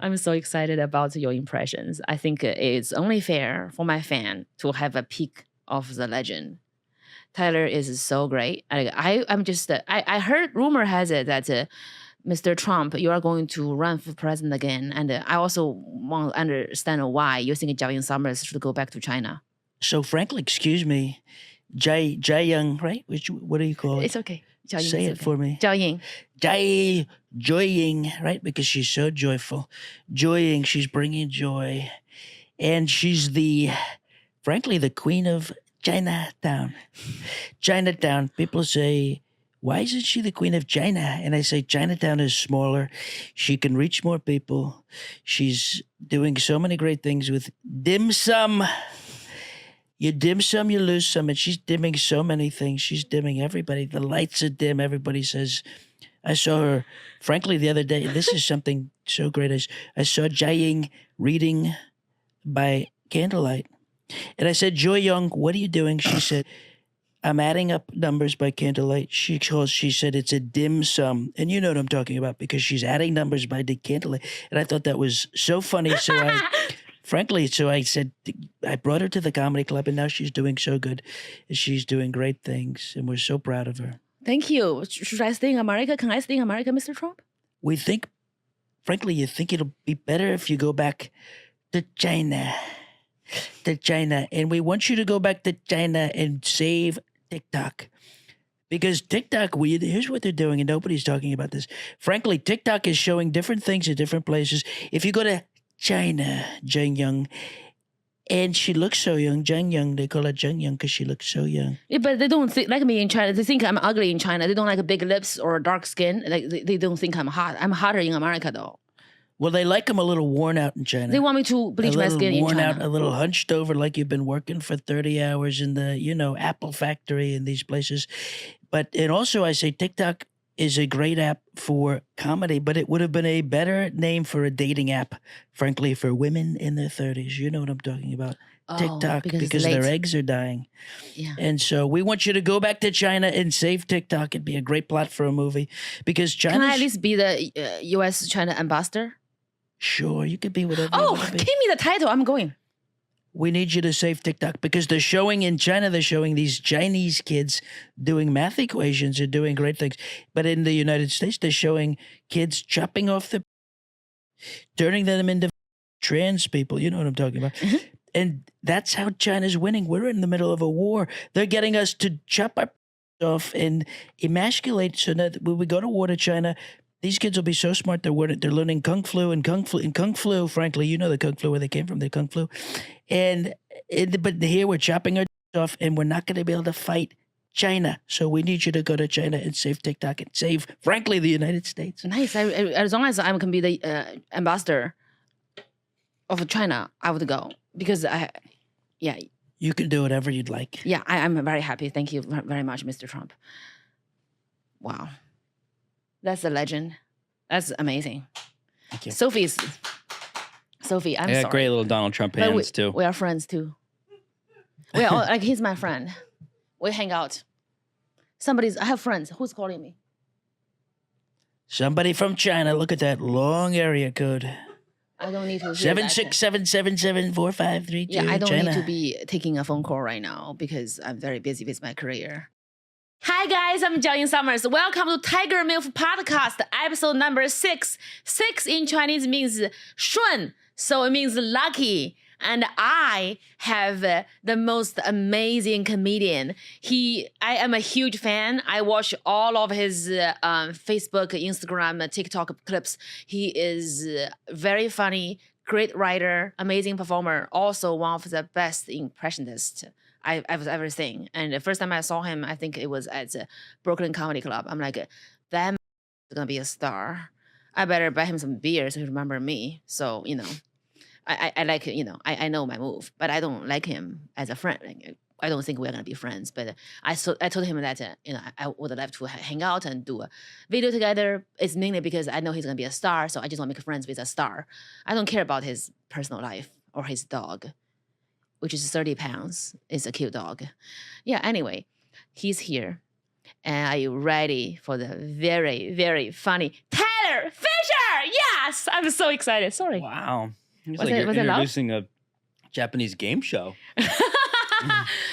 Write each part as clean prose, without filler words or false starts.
I'm so excited about your impressions. I think it's only fair for my fan to have a peek of the legend. Tyler is so great. I'm just, I heard rumor has it that Mr. Trump, you are going to run for president again. And I also want to understand why you think Jiaoyingsummers should go back to China. So frankly, excuse me, Jiaoying, right? What do you call it? It's okay. Jiaoying Say it for me. Jiaoying. Jiaoying, right? Because she's so joyful. Joying, she's bringing joy. And she's frankly, the queen of Chinatown. Chinatown, people say, why isn't she the queen of China? And I say, Chinatown is smaller. She can reach more people. She's doing so many great things with dim sum. You dim some, you lose some. And she's dimming so many things. She's dimming everybody. The lights are dim. Everybody says, I saw her, frankly, the other day. This is something so great. I saw Jiaoying reading by candlelight. And I said, Jiaoying, what are you doing? She said, I'm adding up numbers by candlelight. She said it's a dim sum. And you know what I'm talking about because she's adding numbers by the candlelight. And I thought that was so funny. So I said, I brought her to the comedy club and now she's doing so good. She's doing great things and we're so proud of her. Thank you. Should I stay in America? Can I stay in America, Mr. Trump? We think, frankly, you think it'll be better if you go back to China. And we want you to go back to China and save TikTok. Because TikTok, here's what they're doing, and nobody's talking about this. Frankly, TikTok is showing different things at different places. If you go to China, Jiaoying, and she looks so young, Jiaoying, they call her Jiaoying because she looks so young. Yeah, but they don't think like me in China. They think I'm ugly in China. They don't like big lips or dark skin. Like they don't think I'm hot. I'm hotter in America though. Well, they like them a little worn out in China. They want me to bleach my skin in China. Worn out, a little hunched over, like you've been working for 30 hours in the, Apple factory in these places. And also I say TikTok is a great app for comedy, but it would have been a better name for a dating app, frankly, for women in their 30s. You know what I'm talking about. TikTok, because their eggs are dying. Yeah. And so we want you to go back to China and save TikTok. It'd be a great plot for a movie because China. Can I at least be the U.S.-China ambassador? Sure, you could be whatever. Oh, give me the title. I'm going. We need you to save TikTok because they're showing in China, they're showing these Chinese kids doing math equations and doing great things. But in the United States, they're showing kids chopping off turning them into trans people. You know what I'm talking about. Mm-hmm. And that's how China's winning. We're in the middle of a war. They're getting us to chop our off and emasculate so that when we go to war to China, these kids will be so smart. They're learning kung flu, frankly, you know the kung flu where they came from, the kung flu. But here we're chopping our off and we're not going to be able to fight China. So we need you to go to China and save TikTok and save, frankly, the United States. Nice. As long as I can be the ambassador of China, I would go because You can do whatever you'd like. Yeah, I'm very happy. Thank you very much, Mr. Trump. Wow. That's a legend. That's amazing. Thank you. Sophie, I'm sorry. Great little Donald Trump hands too. We are friends too. We are like he's my friend. We hang out. I have friends. Who's calling me? Somebody from China. Look at that long area code. I don't need to. 767774532. Yeah, I don't China. need to be taking a phone call right now because I'm very busy with my career. Hi guys, I'm Jiaoyingsummers. Welcome to Tiger MILF Podcast, episode number 6. 6 in Chinese means 顺, so it means lucky. And I have the most amazing comedian. I am a huge fan. I watch all of his Facebook, Instagram, TikTok clips. He is very funny, great writer, amazing performer, also one of the best impressionists I've ever seen. And the first time I saw him, I think it was at the Brooklyn Comedy Club. I'm like, that man is gonna be a star. I better buy him some beer so he remember me. So, I like, I know my move, but I don't like him as a friend. Like, I don't think we're gonna be friends. But I told him that, I would love to hang out and do a video together. It's mainly because I know he's gonna be a star, so I just want to make friends with a star. I don't care about his personal life or his dog, which is 30 pounds. It's a cute dog. Yeah, anyway, he's here. And are you ready for the very, very funny Tyler Fischer? Yeah! Yes, I'm so excited. Sorry. Wow. It's Was like it- you're was it loud? introducing a Japanese game show.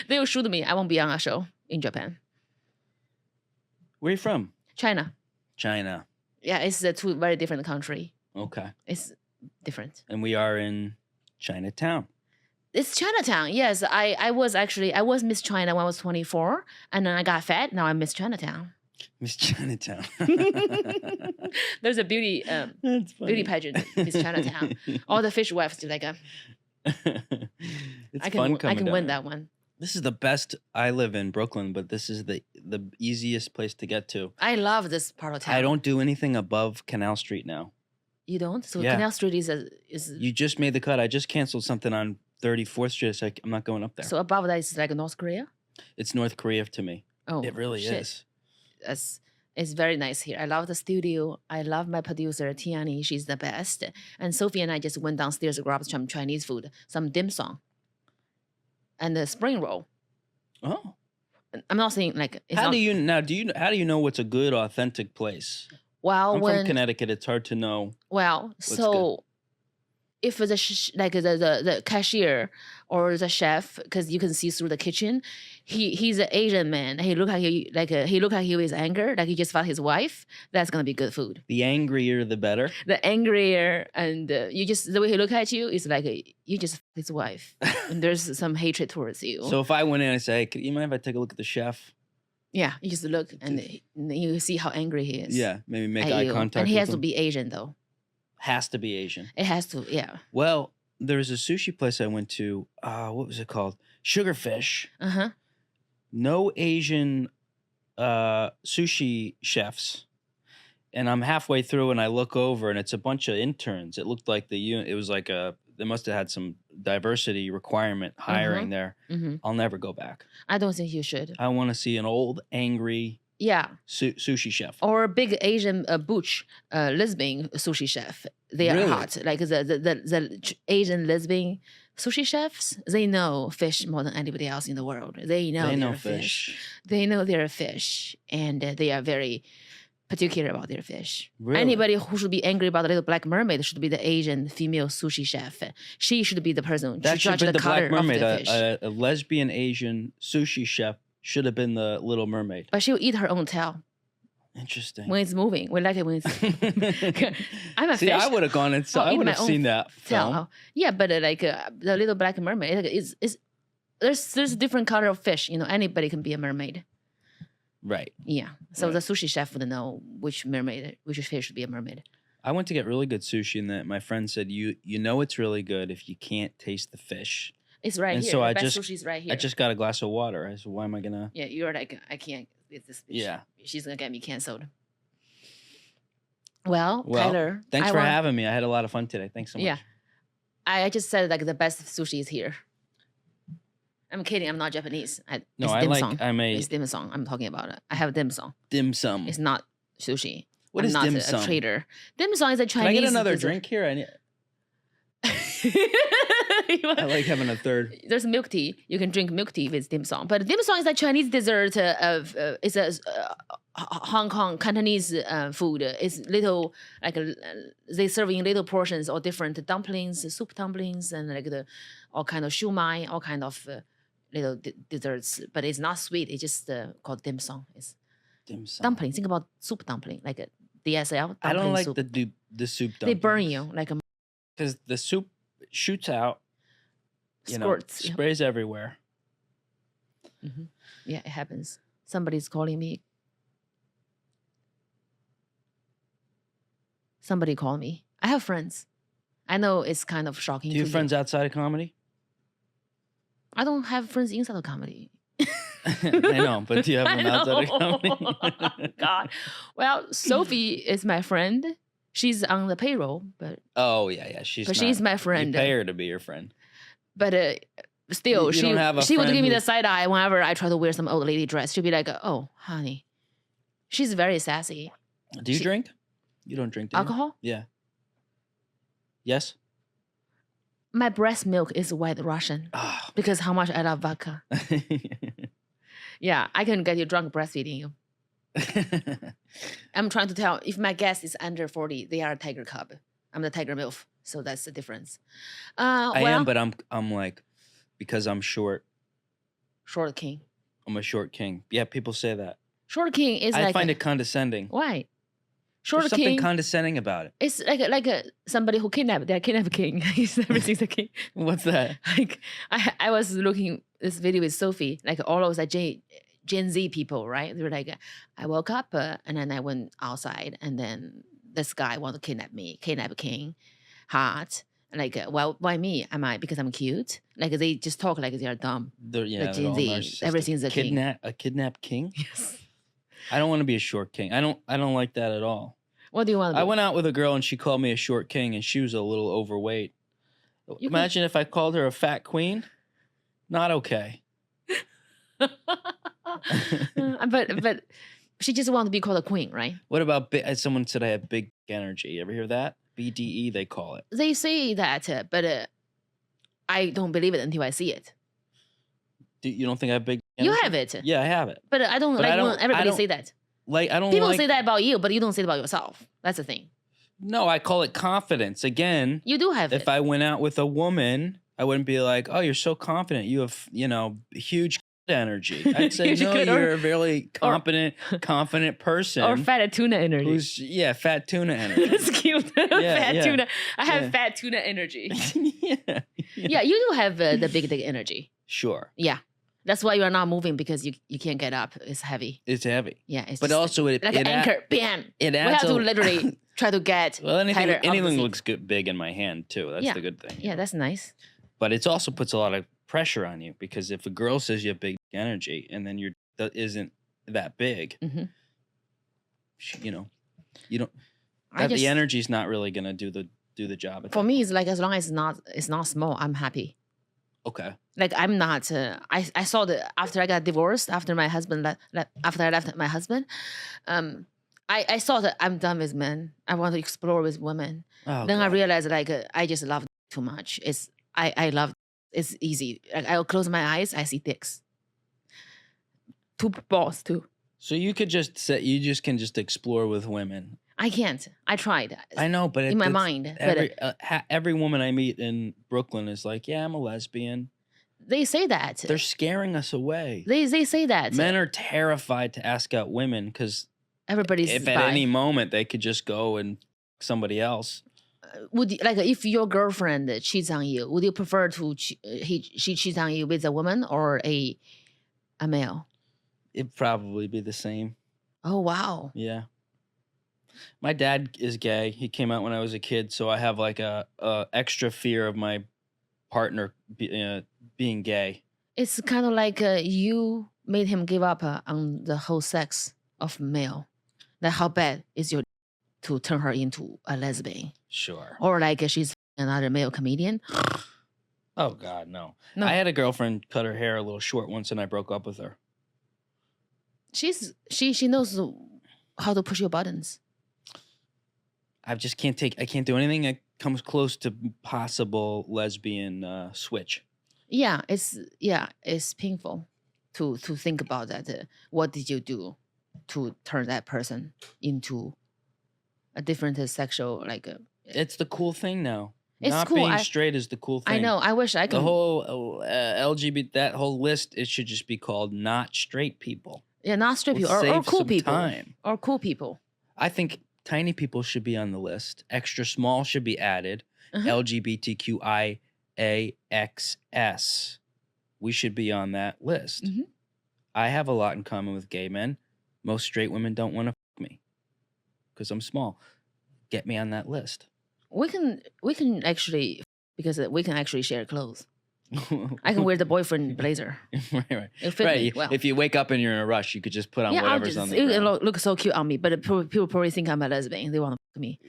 They will shoot me. I won't be on a show in Japan. Where are you from? China. China. Yeah, it's a two very different country. Okay. It's different. And we are in Chinatown. It's Chinatown. Yes, I was Miss China when I was 24, and then I got fat. Now I'm Miss Chinatown. Miss Chinatown. There's a beauty That's funny. beauty pageant, Miss Chinatown. All the fish wives do like a. It's I fun can coming down win here. that one. This is the best. I live in Brooklyn, but this is the easiest place to get to. I love this part of town. I don't do anything above Canal Street now. You don't? So Yeah. Canal Street is You just made the cut. I just canceled something on 34th Street. So I'm not going up there. so above that is like North Korea. It's North Korea to me. Oh, It really shit. is. It's very nice here. I love the studio. I love my producer Tiani. She's the best. And Sophie and I just went downstairs to grab some Chinese food, some dim sum, and the spring roll. Oh, I'm not saying like it's how not, do you now? How do you know what's a good, authentic place? well I'm when from Connecticut. It's hard to know. well good? so if the like the cashier or the chef, because you can see through the kitchen, he's an Asian man. He look like he was angry, like he just fought his wife. That's gonna be good food. The angrier, the better. The angrier and you just the way he look at you is like you just fought his wife, and there's some hatred towards you. So if I went in and say, hey, "Could you mind if I take a look at the chef?" yeah, you just look and you see how angry he is. Yeah, maybe make at eye you. contact. And he with has to him. be Asian though. Has to be Asian. It has to, yeah. Well, there was a sushi place I went to. What was it called? Sugarfish. Uh huh. No Asian sushi chefs. And I'm halfway through and I look over and it's a bunch of interns. It looked like it was like they must have had some diversity requirement hiring there. Mm-hmm. I'll never go back. I don't think you should. I want to see an old, angry Yeah. sushi chef. Or a big Asian butch lesbian sushi chef. They are Really? hot. Like the Asian lesbian sushi chefs, they know fish more than anybody else in the world. They know They know their fish. They know their fish, and they are very particular about their fish. Really? Anybody who should be angry about the little black mermaid should be the Asian female sushi chef. She should be the person That to should judge have been the the color Black Mermaid. of the fish. A lesbian Asian sushi chef should have been the Little Mermaid. But she'll eat her own tail Interesting. when it's moving. We like it when it's. I'm a See, fish. I would have gone and I'll I eat would my have own seen that film. tail. Yeah, but the little black mermaid is there's a different color of fish. You know, anybody can be a mermaid. Right. Yeah. So Right. the sushi chef would know which fish should be a mermaid. I went to get really good sushi, and that my friend said, "You know it's really good if you can't taste the fish." It's right And here. so the I best just- sushi's right here. I just got a glass of water. I said, "Why am I gonna?" Yeah, you're like I can't with this bitch. Yeah. She's gonna get me canceled. Well, Well, Tyler, Thanks I for want- having me. I had a lot of fun today. Thanks so much. Yeah. I just said like the best sushi is here. I'm kidding. I'm not Japanese. No, it's I dim like. sum. I'm a It's dim sum. I'm talking about it. I have dim sum. dim sum. It's not sushi. What I'm is not dim a sum? trader. Dim sum is a Can Chinese. I get another dessert. drink here? You I like having a third. There's milk tea. You can drink milk tea with dim sum. But dim sum is a Chinese dessert of it's a Hong Kong Cantonese food. It's little like they serve in little portions or different dumplings, soup dumplings, and like all kind of shumai, all kind of little desserts. But it's not sweet. It's just called dim sum. It's Dim sum. dumpling. Think about soup dumpling, like a DSL. I don't dumpling like soup. the soup. They burn you like a because the soup shoots out. squirts. Yeah. Sprays everywhere. Yeah, it happens. Somebody's calling me. Somebody call me. I have friends. I know it's kind of shocking. Do you to have friends outside of comedy? I don't have friends inside of comedy. I know, but do you have I them outside of know. comedy? God. Well, Sophie is my friend. She's on the payroll, but Oh yeah. she's my friend. You pay her to be your friend. But still, You don't have a she would friend give me who- the side eye whenever I try to wear some old lady dress. She'd be like, "Oh, honey," she's very sassy. Do you She- drink? You don't drink, do you? Alcohol? Yeah. Yes. My breast milk is white Russian Oh. because how much I love vodka. Yeah, I can get you drunk breastfeeding you. I'm trying to tell if my guest is under 40, they are a tiger cub. I'm the tiger milf, so that's the difference. I am, but I'm like, because I'm short. Short king. I'm a short king. Yeah, people say that. Short king is I like find it condescending. why? Short There's something king. condescending about it. It's like a somebody who kidnapped. They're kidnapped king. He's never seen the king. What's that? Like I was looking this video with Sophie. Like all of us Gen Z people, right? They were like, I woke up and then I went outside, and then this guy wanted to kidnap me. Kidnap king, hot. Like, well, why me? Am I because I'm cute? Like they just talk like they are dumb. They're Gen all Z, narcissistic. everything's a king. A kidnapped king? Yes. I don't want to be a short king. I don't like that at all. What do you want to do? I went out with a girl and she called me a short king and she was a little overweight. Imagine if I called her a fat queen. Not okay. but she just wants to be called a queen, right? What about someone said I have big energy? You ever hear that? BDE they call it. They say that, but I don't believe it until I see it. You don't think I have big energy? You have it. Yeah, I have it. But I don't like when everybody say that. Like I don't People like, say that about you, but you don't say it about yourself. That's the thing. No, I call it confidence. Again, You do have if it. I went out with a woman, I wouldn't be like, "Oh, you're so confident. You have, huge energy." I'd say, Huge "No, good you're a really confident person." Or fat tuna energy. Who's fat tuna energy. That's cute. Fat yeah. tuna. I have Yeah. fat tuna energy. yeah. Yeah, you do have the big energy. Sure. Yeah. That's why you are not moving, because you can't get up. It's heavy. It's heavy. Yeah. It's But just also like an anchor. Bam. It We adds have to literally try to get well, Tyler off the anything seat. looks good big in my hand too. That's Yeah. the good thing. Yeah, that's nice. But it also puts a lot of pressure on you, because if a girl says you have big energy and then that isn't that big, Mhm. you don't. I The just, energy's not really gonna do the job. for me, it's like as long as it's not small, I'm happy. Okay. Like I'm not. I saw that after I got divorced, after my husband after I left my husband, I saw that I'm done with men. I want to explore with women. Oh, Then I God. realized like I just love too much. I love. It's easy. Like I'll close my eyes, I see dicks. Two balls too. So you could just say can just explore with women. I can't. I tried. I know, but in my mind. But every woman I meet in Brooklyn is like, "Yeah, I'm a lesbian." they say that. They're scaring us away. They say that. Men are terrified to ask out women because Everybody's if at bi. any moment they could just go and somebody else. Would you, like if your girlfriend cheats on you, would you prefer to she cheats on you with a woman or a male? It'd probably be the same. Oh wow. Yeah. My dad is gay. He came out when I was a kid, so I have like a extra fear of my partner being gay. It's kind of like you made him give up on the whole sex of male. Like how bad is your to turn her into a lesbian? Sure. Or like she's another male comedian? Oh God, no. No. I had a girlfriend cut her hair a little short once, and I broke up with her. She knows how to push your buttons. I can't do anything that comes close to possible lesbian switch. Yeah, it's painful to think about that. What did you do to turn that person into a different sexual It's the cool thing now. It's Not cool. being straight is the cool thing. I know. I wish I could. The whole LGBT, that whole list, it should just be called not straight people. Yeah, not straight We'll people or save cool some people. time. Or cool people. I think tiny people should be on the list. Extra small should be added. Uh-huh. LGBTQIAXS. We should be on that list. Mhm. I have a lot in common with gay men. Most straight women don't want to fuck me because I'm small. Get me on that list. We can actually, because we can actually share clothes. I can wear the boyfriend blazer. right. It fit Right. me well. If you wake up and you're in a rush, you could just put on Yeah, whatever's on the it ground. look so cute on me, but people probably think I'm a lesbian. They want to fuck me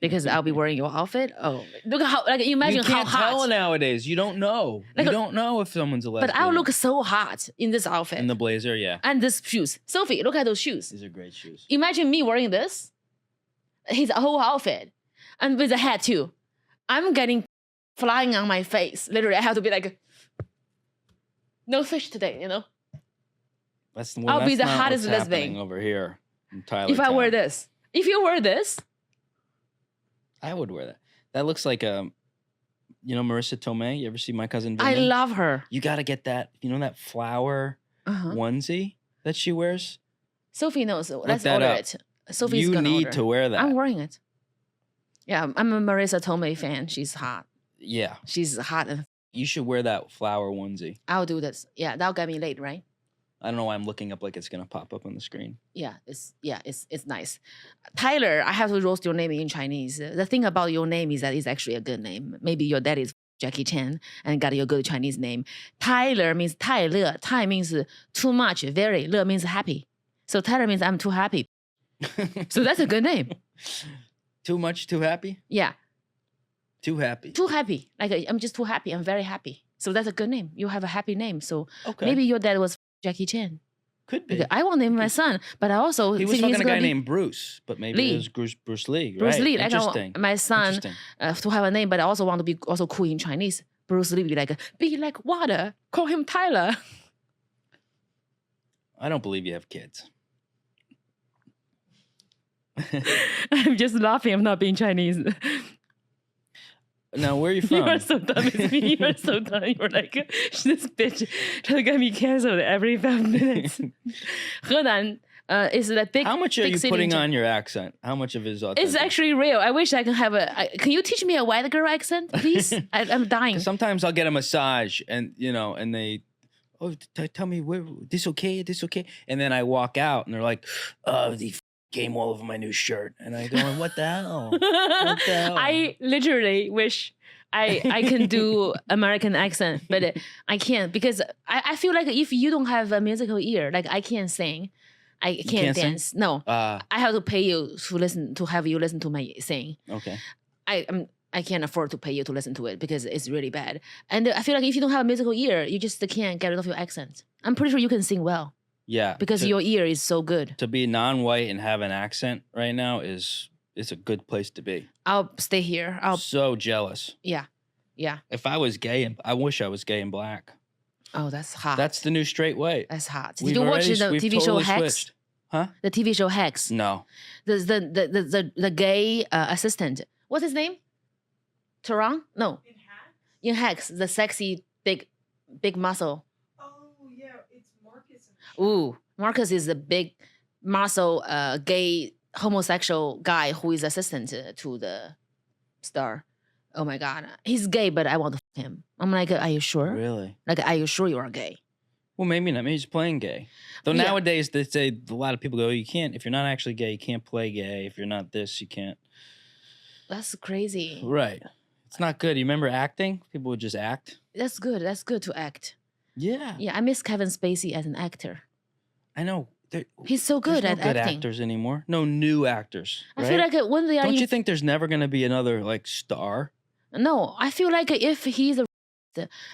because I'll be wearing your outfit. Oh, look at how you imagine you can't how hot. tell nowadays. You don't know. Like you a- don't know if someone's a lesbian. But I'll look so hot in this outfit in the blazer. Yeah, and this shoes. Sophie, look at those shoes. these are great shoes. Imagine me wearing this, his whole outfit, and with a hat too. I'm getting flying on my face. Literally, I have to be like, no fish today, you know? I'll be the not hottest what's happening lesbian. over here in Tyler. If I wear this. If you wear this, I would wear that. That looks like Marissa Tomei. You ever see My Cousin I Vinny? love her. You got to get that. You know that flower onesie that she wears? Sophie knows. Let's that order up. it. Sophie's You gonna need order. to wear that. I'm wearing it. Yeah, I'm a Marissa Tomei fan. She's hot. Yeah. She's hot, and You should wear that flower onesie. I'll do this. Yeah, that'll get me late, right? I don't know why I'm looking up like it's gonna pop up on the screen. Yeah, it's nice. Tyler, I have to roast your name in Chinese. The thing about your name is that it's actually a good name. Maybe your dad is Jackie Chan and got your good Chinese name. Tyler means 太乐. Tai means too much, very. 乐 means happy. So Tyler means I'm too happy. So that's a good name. Too much, too happy? Yeah, Too happy. too happy. Like I'm just too happy. I'm very happy. So that's a good name. You have a happy name. So Okay. maybe your dad was Jackie Chan. Could be. Because I want to name my son, but I also He was think fucking he's a guy gonna be named Bruce, but maybe Lee. it was Bruce Lee. Bruce right? Lee. Like I Interesting. want my son Interesting. to have a name, but I also want to be also cool in Chinese. Bruce Lee be like water. Call him Tyler. I don't believe you have kids. I'm just laughing. I'm not being Chinese. Now, where are you from? You are so dumb. It's me. You are so dumb. You're like this bitch trying to get me canceled every 5 minutes. Henan is the big. How much are big you city putting in China. on your accent? How much of it is authentic? It's actually real. I wish I can have can you teach me a white girl accent, please? I'm dying. Sometimes I'll get a massage, and and they, tell me this okay, and then I walk out, and they're like, the came all over my new shirt, and I go, what the hell? What the hell? I literally wish I can do American accent, but I can't because I feel like if you don't have a musical ear, like I can't sing, I can't can't sing? dance. No, I have to pay you to have you listen to my sing. Okay. I can't afford to pay you to listen to it because it's really bad. And I feel like if you don't have a musical ear, you just can't get rid of your accent. I'm pretty sure you can sing well Yeah. because your ear is so good. To be non-white and have an accent right now is a good place to be. I'll stay here. So jealous. Yeah. If I was gay, I wish I was gay and black. Oh, that's hot. That's the new straight way. That's hot. Did We've you watch already- the we've TV show totally Hex? switched. Huh? The TV show Hex. No. The gay assistant. What's his name? Tarang? No. In Hex, the sexy big muscle. Oh yeah, it's Marcus. Ooh, Marcus is the big muscle gay homosexual guy who is assistant to the star. Oh my god, he's gay, but I want to f him. I'm like, are you sure? Really? Like, are you sure you are gay? Well, maybe not. Maybe he's playing gay. Though Yeah. nowadays they say a lot of people go, you can't, if you're not actually gay, you can't play gay. If you're not this, you can't. That's crazy. Right. It's not good. You remember acting? People would just act. That's good. That's good to act. Yeah. Yeah, I miss Kevin Spacey as an actor. I know. He's so good There's at no good acting. actors anymore. No new actors. I right? feel like when they are Don't in you think there's never going to be another like star? No, I feel like if he's a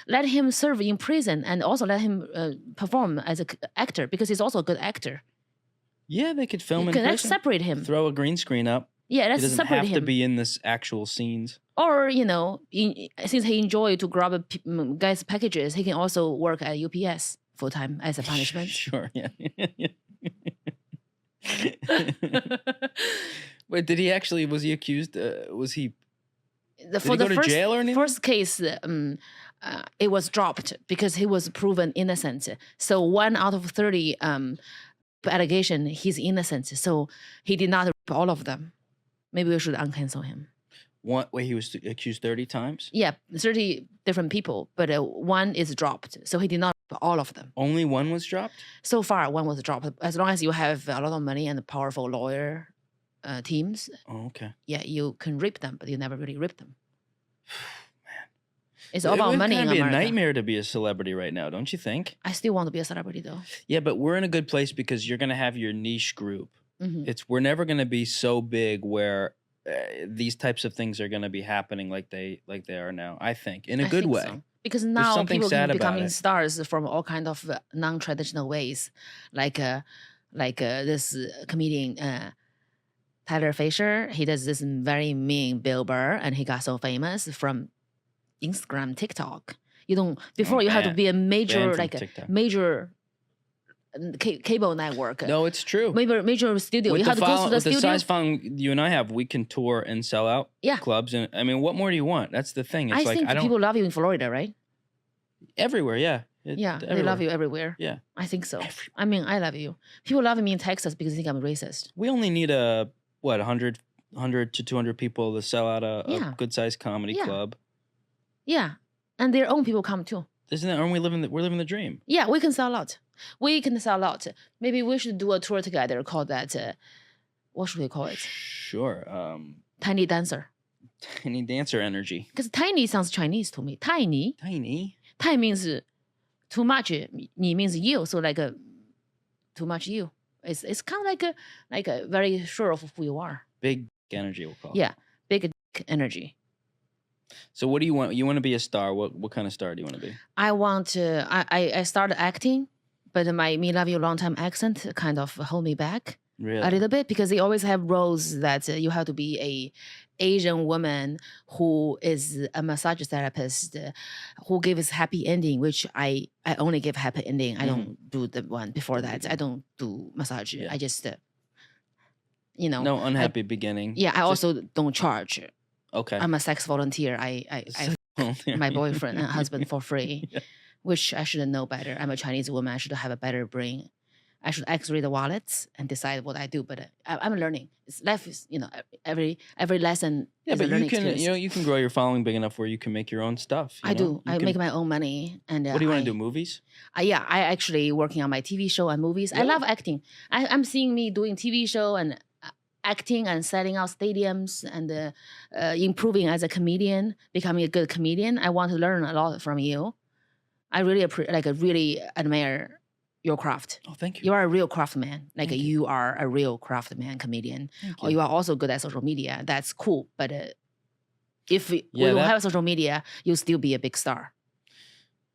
let him serve in prison and also let him perform as an actor because he's also a good actor. Yeah, they could film in Let's prison. separate him. Throw a green screen up. Yeah, He let's doesn't separate have him. to be in this actual scenes. Or since he enjoyed to grab guys' packages, he can also work at UPS full time as a punishment. Sure. Yeah. Wait, did he actually? Was he accused? Was he? Did he go to jail or anything? First case, it was dropped because he was proven innocent. So 1 out of 30 allegation, he's innocent. So he did not rape all of them. Maybe we should uncancel him. Wait, he was accused 30 times? Yeah, 30 different people, but one is dropped. So he did not rape all of them. Only one was dropped? So far, one was dropped. As long as you have a lot of money and powerful lawyer teams, Oh, okay. yeah, you can rip them, but you never really rip them. It's It all about would money in kinda be America. a nightmare to be a celebrity right now, don't you think? I still want to be a celebrity though. Yeah, but we're in a good place because you're going to have your niche group. Mhm. We're never going to be so big where these types of things are going to be happening like they are now. I think in a I good think way. so. Because now something people sad can about becoming it. stars from all kind of non-traditional ways, like this comedian Tyler Fischer. He does this very mean Bill Burr, and he got so famous from Instagram, TikTok. You don't before you have to banned- be a major banned from like a TikTok. major cable network. No, it's true. Major studio. With You the, have to go to the with the studio. size following you and I have, we can tour and sell out Yeah. clubs. And I mean, what more do you want? That's the thing. It's I like think I don't people love you in Florida, right? everywhere. Yeah. Yeah, they love you everywhere. Yeah. I think so. I mean, I love you. People love me in Texas because they think I'm racist. We only need 100 to 200 people to sell out Yeah. a good sized comedy Yeah. club. Yeah, and their own people come too. Isn't that? Aren't we we're living the dream? Yeah, we can sell out. We can sell out. Maybe we should do a tour together called that. What should we call it? Sure. Tiny dancer. Tiny dancer energy. Because tiny sounds Chinese to me. Tiny. Tiny. Tai means too much. Ni means you. So like too much you. It's kind of like a very sure of who you are. Big energy, we'll call it. Yeah, big dick energy. So what do you want? You want to be a star. What kind of star do you want to be? I want to. I started acting, but my "Me Love You" long time accent kind of hold me back Really? a little bit because they always have roles that you have to be a Asian woman who is a massage therapist who gives happy ending, which I only give happy ending. I don't do the one before that. I don't do massage. Yeah. I just you know. No unhappy beginning. Yeah, I Just- also don't charge. Okay. I'm a sex volunteer. I my boyfriend and husband for free, Yeah. which I should know better. I'm a Chinese woman. I should have a better brain. I should X-ray the wallets and decide what I do. But I'm learning. Life is, every lesson Yeah, is but a learning you can experience. you can grow your following big enough where you can make your own stuff. I do. I make my own money. And What do you want to do? Movies? Yeah, I actually working on my TV show and movies. I Really? love acting. I'm seeing me doing TV show and acting and selling out stadiums and improving as a comedian, becoming a good comedian. I want to learn a lot from you. I really really admire your craft. Oh, thank you. You are a real craftsman. Like Thank you. you are a real craftsman comedian. Thank Or you are also good at social media. That's cool. But if we don't that- have social media, you'll still be a big star.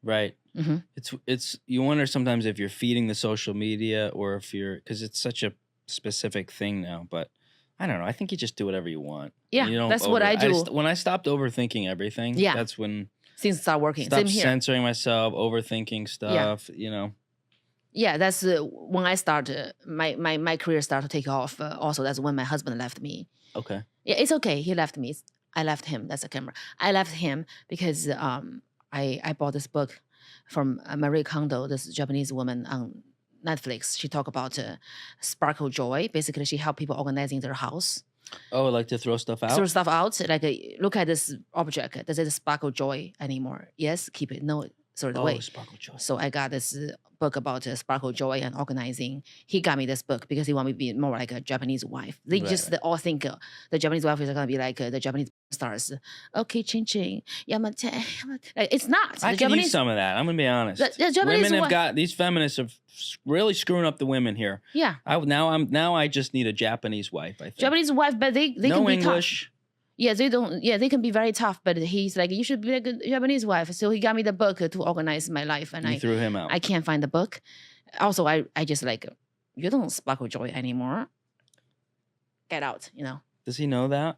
Right. hmm It's you wonder sometimes if you're feeding the social media or if you're because it's such a specific thing now. But I don't know. I think you just do whatever you want. Yeah, You don't that's what I do. when I stopped overthinking everything, Yeah. that's when Since start working. stop Same here. censoring myself, overthinking stuff. Yeah, that's when I started, my career started to take off. Also, that's when my husband left me. Okay. Yeah, it's okay. He left me. I left him. That's a camera. I left him because I bought this book from Marie Kondo, this Japanese woman on Netflix. She talked about sparkle joy. Basically, she helped people organizing their house. Oh, I like to throw stuff out. Throw stuff out. Like, look at this object. Does it sparkle joy anymore? Yes, keep it. No, throw it away. Sparkle joy. So I got this book about sparkle joy and organizing. He got me this book because he wanted me to be more like a Japanese wife. They Right, all think the Japanese wife is going to be like the Japanese stars. Okay, ching ching, yamate. Like, it's not. I The can use Japanese, some of that. I'm gonna be honest. the Japanese Women have wife- got these feminists have really screwing up the women here. yeah, Now I just need a Japanese wife. I think Japanese wife, but they no can be English. tough. Yeah, they don't. Yeah, they can be very tough. But he's like, you should be like a Japanese wife. So he got me the book to organize my life, and You threw him out. I can't find the book. Also, I just like, you don't sparkle joy anymore. Get out, Does he know that?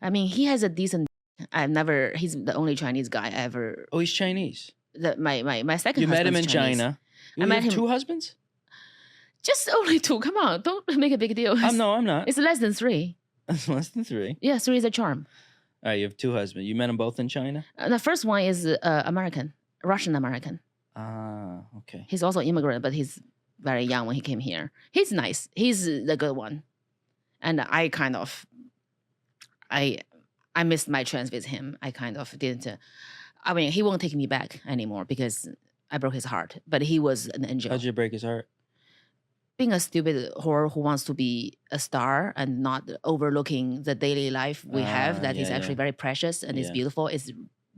I mean, he has a decent. He's the only Chinese guy I ever. Oh, he's Chinese. My second You met him in husband's Chinese. China. You met have him- 2 husbands? Just only 2. Come on, don't make a big deal. No, I'm not. It's less than 3. That's less than 3. Yeah, 3 is a charm. All right, you have 2 husbands. You met them both in China? The first one is American, Russian American. Ah, okay. He's also immigrant, but he's very young when he came here. He's nice. He's the good one. And I kind of, I missed my chance with him. I kind of didn't. I mean, he won't take me back anymore because I broke his heart. But he was an angel. How'd you break his heart? Being a stupid whore who wants to be a star and not overlooking the daily life we have that is yeah, actually yeah. very precious and is Yeah. beautiful is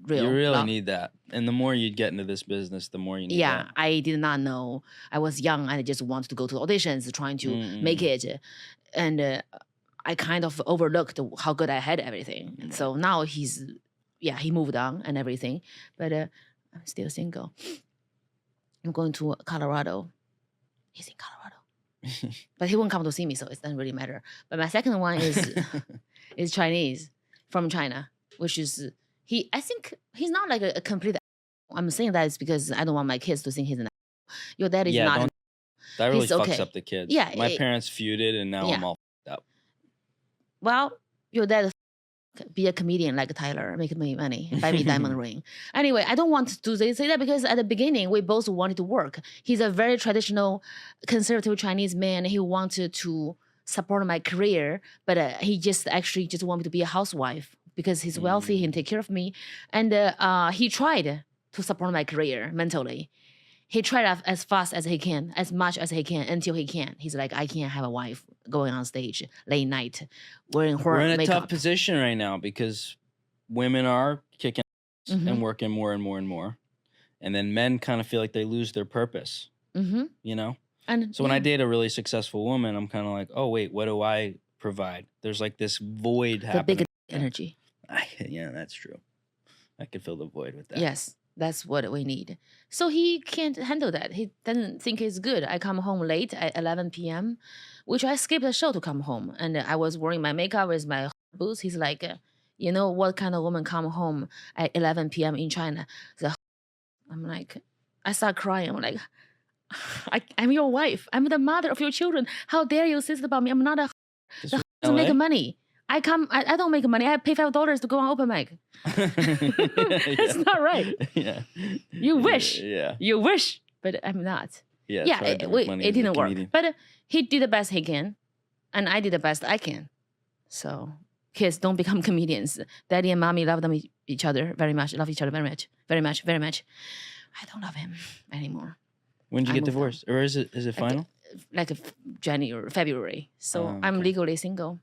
real. You really love. need that. And the more you get into this business, the more you need Yeah, that. I did not know. I was young and I just wanted to go to auditions, trying to make it. And I kind of overlooked how good I had everything. And so now he moved on and everything. But I'm still single. I'm going to Colorado. He's in Colorado. But he won't come to see me, so it doesn't really matter. But my second one is Chinese, from China, which is, I think he's not like a complete. I'm saying that is because I don't want my kids to think he's an. Your dad is Yeah, not. don't- That really he's fucks okay. up the kids. Yeah, My parents feuded, and now yeah. I'm all f***ed up. Well, your dad be a comedian like Tyler, make me money, buy me diamond ring. Anyway, I don't want to say that because at the beginning we both wanted to work. He's a very traditional, conservative Chinese man. He wanted to support my career, but he just want me to be a housewife because he's wealthy. He can take care of me, and he tried to support my career mentally. He tried as fast as he can, as much as he can, until he can't. He's like, I can't have a wife going on stage late night wearing her We're in a makeup. tough position right now because women are kicking ass and working more and more and more. And then men kind of feel like they lose their purpose, you know? And so when I date a really successful woman, I'm kind of like, oh, wait, what do I provide? There's like this void happening. The big energy. Yeah, that's true. I could fill the void with that. Yes, that's what we need. So he can't handle that. He doesn't think it's good. I come home late at 11 p.m., which I skipped the show to come home. And I was wearing my makeup with my boots. He's like, you know what kind of woman come home at 11 p.m. in China? I'm like, I start crying. I'm like, I'm your wife. I'm the mother of your children. How dare you insist about me? I'm not a doesn't make money. I don't make money. I pay $5 to go on open mic. It's not right. Yeah. You wish. Yeah. You wish, but I'm not. Yeah. Yeah, it didn't work. But he did the best he can, and I did the best I can. So kids don't become comedians. Daddy and mommy love them each other very much. Love each other very much, very much, very much. I don't love him anymore. When did you get divorced, or is it final? Like January, February. So okay. I'm legally single.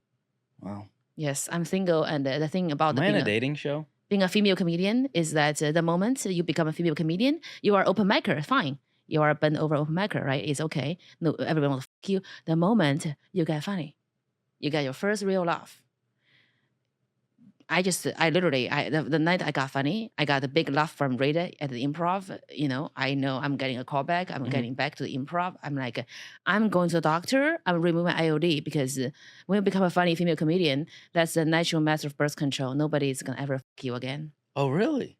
Wow. Yes, I'm single, and the thing about Am I in a dating show? Being a female comedian is that the moment you become a female comedian, you are open micer, fine. You are a bent over open micer, right? It's okay. No, everyone will fuck you. The moment you get funny, you get your first real laugh. The night I got funny, I got a big laugh from Rita at the improv. You know I'm getting a call back. I'm getting back to the improv. I'm like, I'm going to the doctor. I'm removing my IOD because when you become a funny female comedian, that's the natural method of birth control. Nobody's going to ever fuck you again. Oh, really?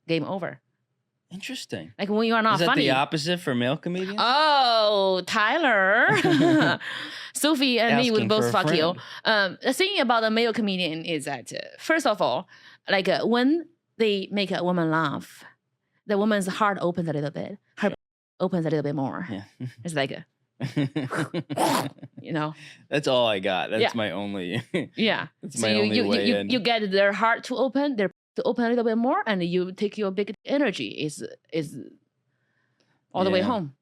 Game over. Interesting. Like when you are not funny. Is that funny. the opposite for male comedians? Oh, Tyler. Sophie and me would both fuck you. The thing about a male comedian is that, first of all, like when they make a woman laugh, the woman's heart opens a little bit. Her opens a little bit more. Yeah. It's like you know. That's all I got. That's my only. Yeah. That's my only way in. You get their heart to open, to open a little bit more, and you take your big energy is all the way home.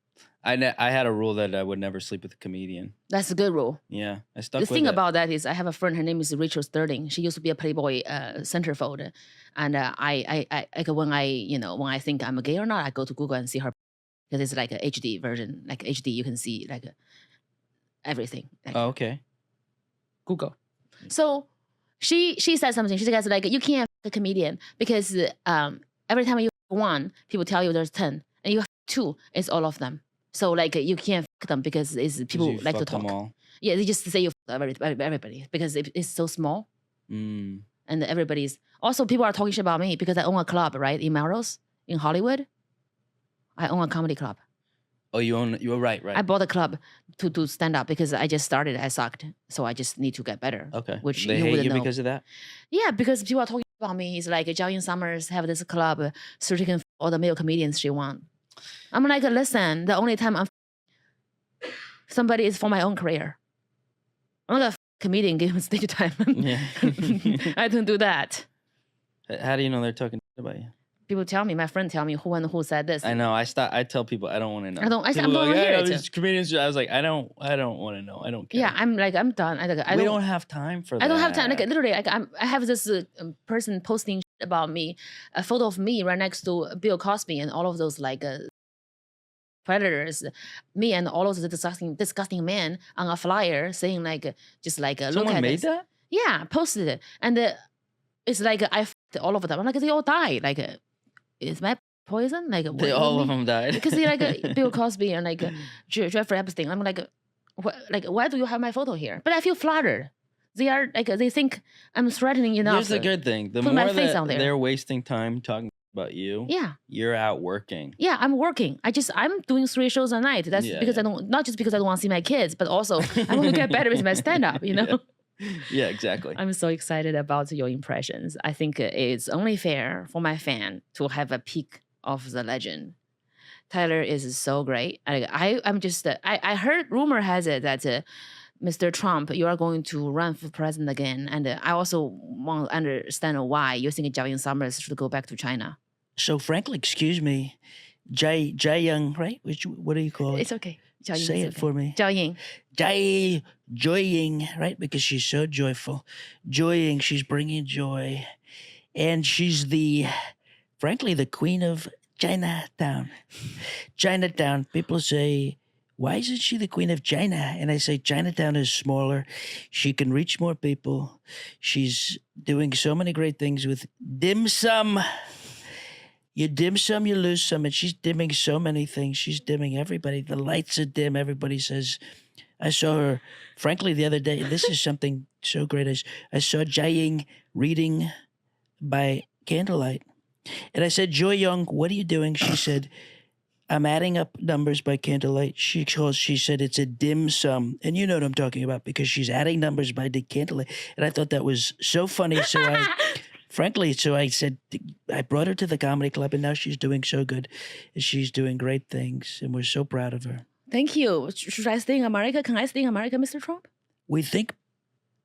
I had a rule that I would never sleep with a comedian. That's a good rule. Yeah, I stuck the with it. The thing about that is I have a friend, her name is Rachel Sterling. She used to be a Playboy centerfold. And I when I think I'm a gay or not, I go to Google and see her, because it's like a HD version. Like HD, you can see like everything. Like, oh, okay. Google. So she said something. She says like, you can't f a comedian because every time you f one, people tell you there's 10, and you have 2, it's all of them. So like you can't f them because it's people like to talk. Yeah, they just say you f everybody because it's so small. And everybody's also, people are talking shit about me because I own a club, right, in Melrose in Hollywood. I own a comedy club. Oh, you were right. I bought a club to stand up because I just started. I sucked, so I just need to get better. Okay, which they hate you because of that. Yeah, because people are talking about me. It's like Jiaoyingsummers have this club so she can f all the male comedians she want. I'm like, listen, the only time somebody is for my own career. I'm not a comedian giving stage time. Yeah. I don't do that. How do you know they're talking about you? People tell me, my friend tell me who said this. I know. I tell people I don't want to know. I'm don't like, hear it. These comedians. I was like, I don't want to know. I don't care. Yeah, I'm done. We don't have time for that. I don't have time. Like literally, I have this person posting about me, a photo of me right next to Bill Cosby and all of those like predators, me and all of those disgusting men on a flyer saying like, just like look at someone made this. that. Yeah, posted it, and it's like I f***ed all of them. I'm like, they all died. Like, is my poison? Like, all of them died because they like Bill Cosby and like Jeffrey Epstein. I'm like, why do you have my photo here? But I feel flattered. They are like, they think I'm threatening enough. Here's the good thing: the put more my face that out there. they're wasting time talking about you. Yeah. You're out working. Yeah, I'm working. I'm doing 3 shows a night. That's Yeah, because yeah. I don't, not just because I don't want to see my kids, but also I want to get better with my stand-up, you know? Yeah, exactly. I'm so excited about your impressions. I think it's only fair for my fan to have a peek of the legend. Tyler is so great. I'm just, I heard rumor has it that Mr. Trump, you are going to run for president again. And I also want to understand why you think Jiaoyingsummers should go back to China. So frankly, excuse me, Jiaoying, right? What do you call it? It's okay. Jiaoying Say is it okay. for me. Jiaoying. Jiaoying, right? Because she's so joyful. Jiaoying, she's bringing joy. And she's frankly, the queen of Chinatown. Chinatown, people say, why isn't she the queen of China? And I say, Chinatown is smaller. She can reach more people. She's doing so many great things with dim sum. You dim some, you lose some. And she's dimming so many things. She's dimming everybody. The lights are dim. Everybody says, I saw her, frankly, the other day. This is something so great. I saw Jiaoying reading by candlelight. And I said, Jiaoying, what are you doing? She said, I'm adding up numbers by candlelight. She said it's a dim sum. And you know what I'm talking about because she's adding numbers by the candlelight. And I thought that was so funny. So I said, I brought her to the comedy club and now she's doing so good. She's doing great things and we're so proud of her. Thank you. Should I stay in America? Can I stay in America, Mr. Trump? We think,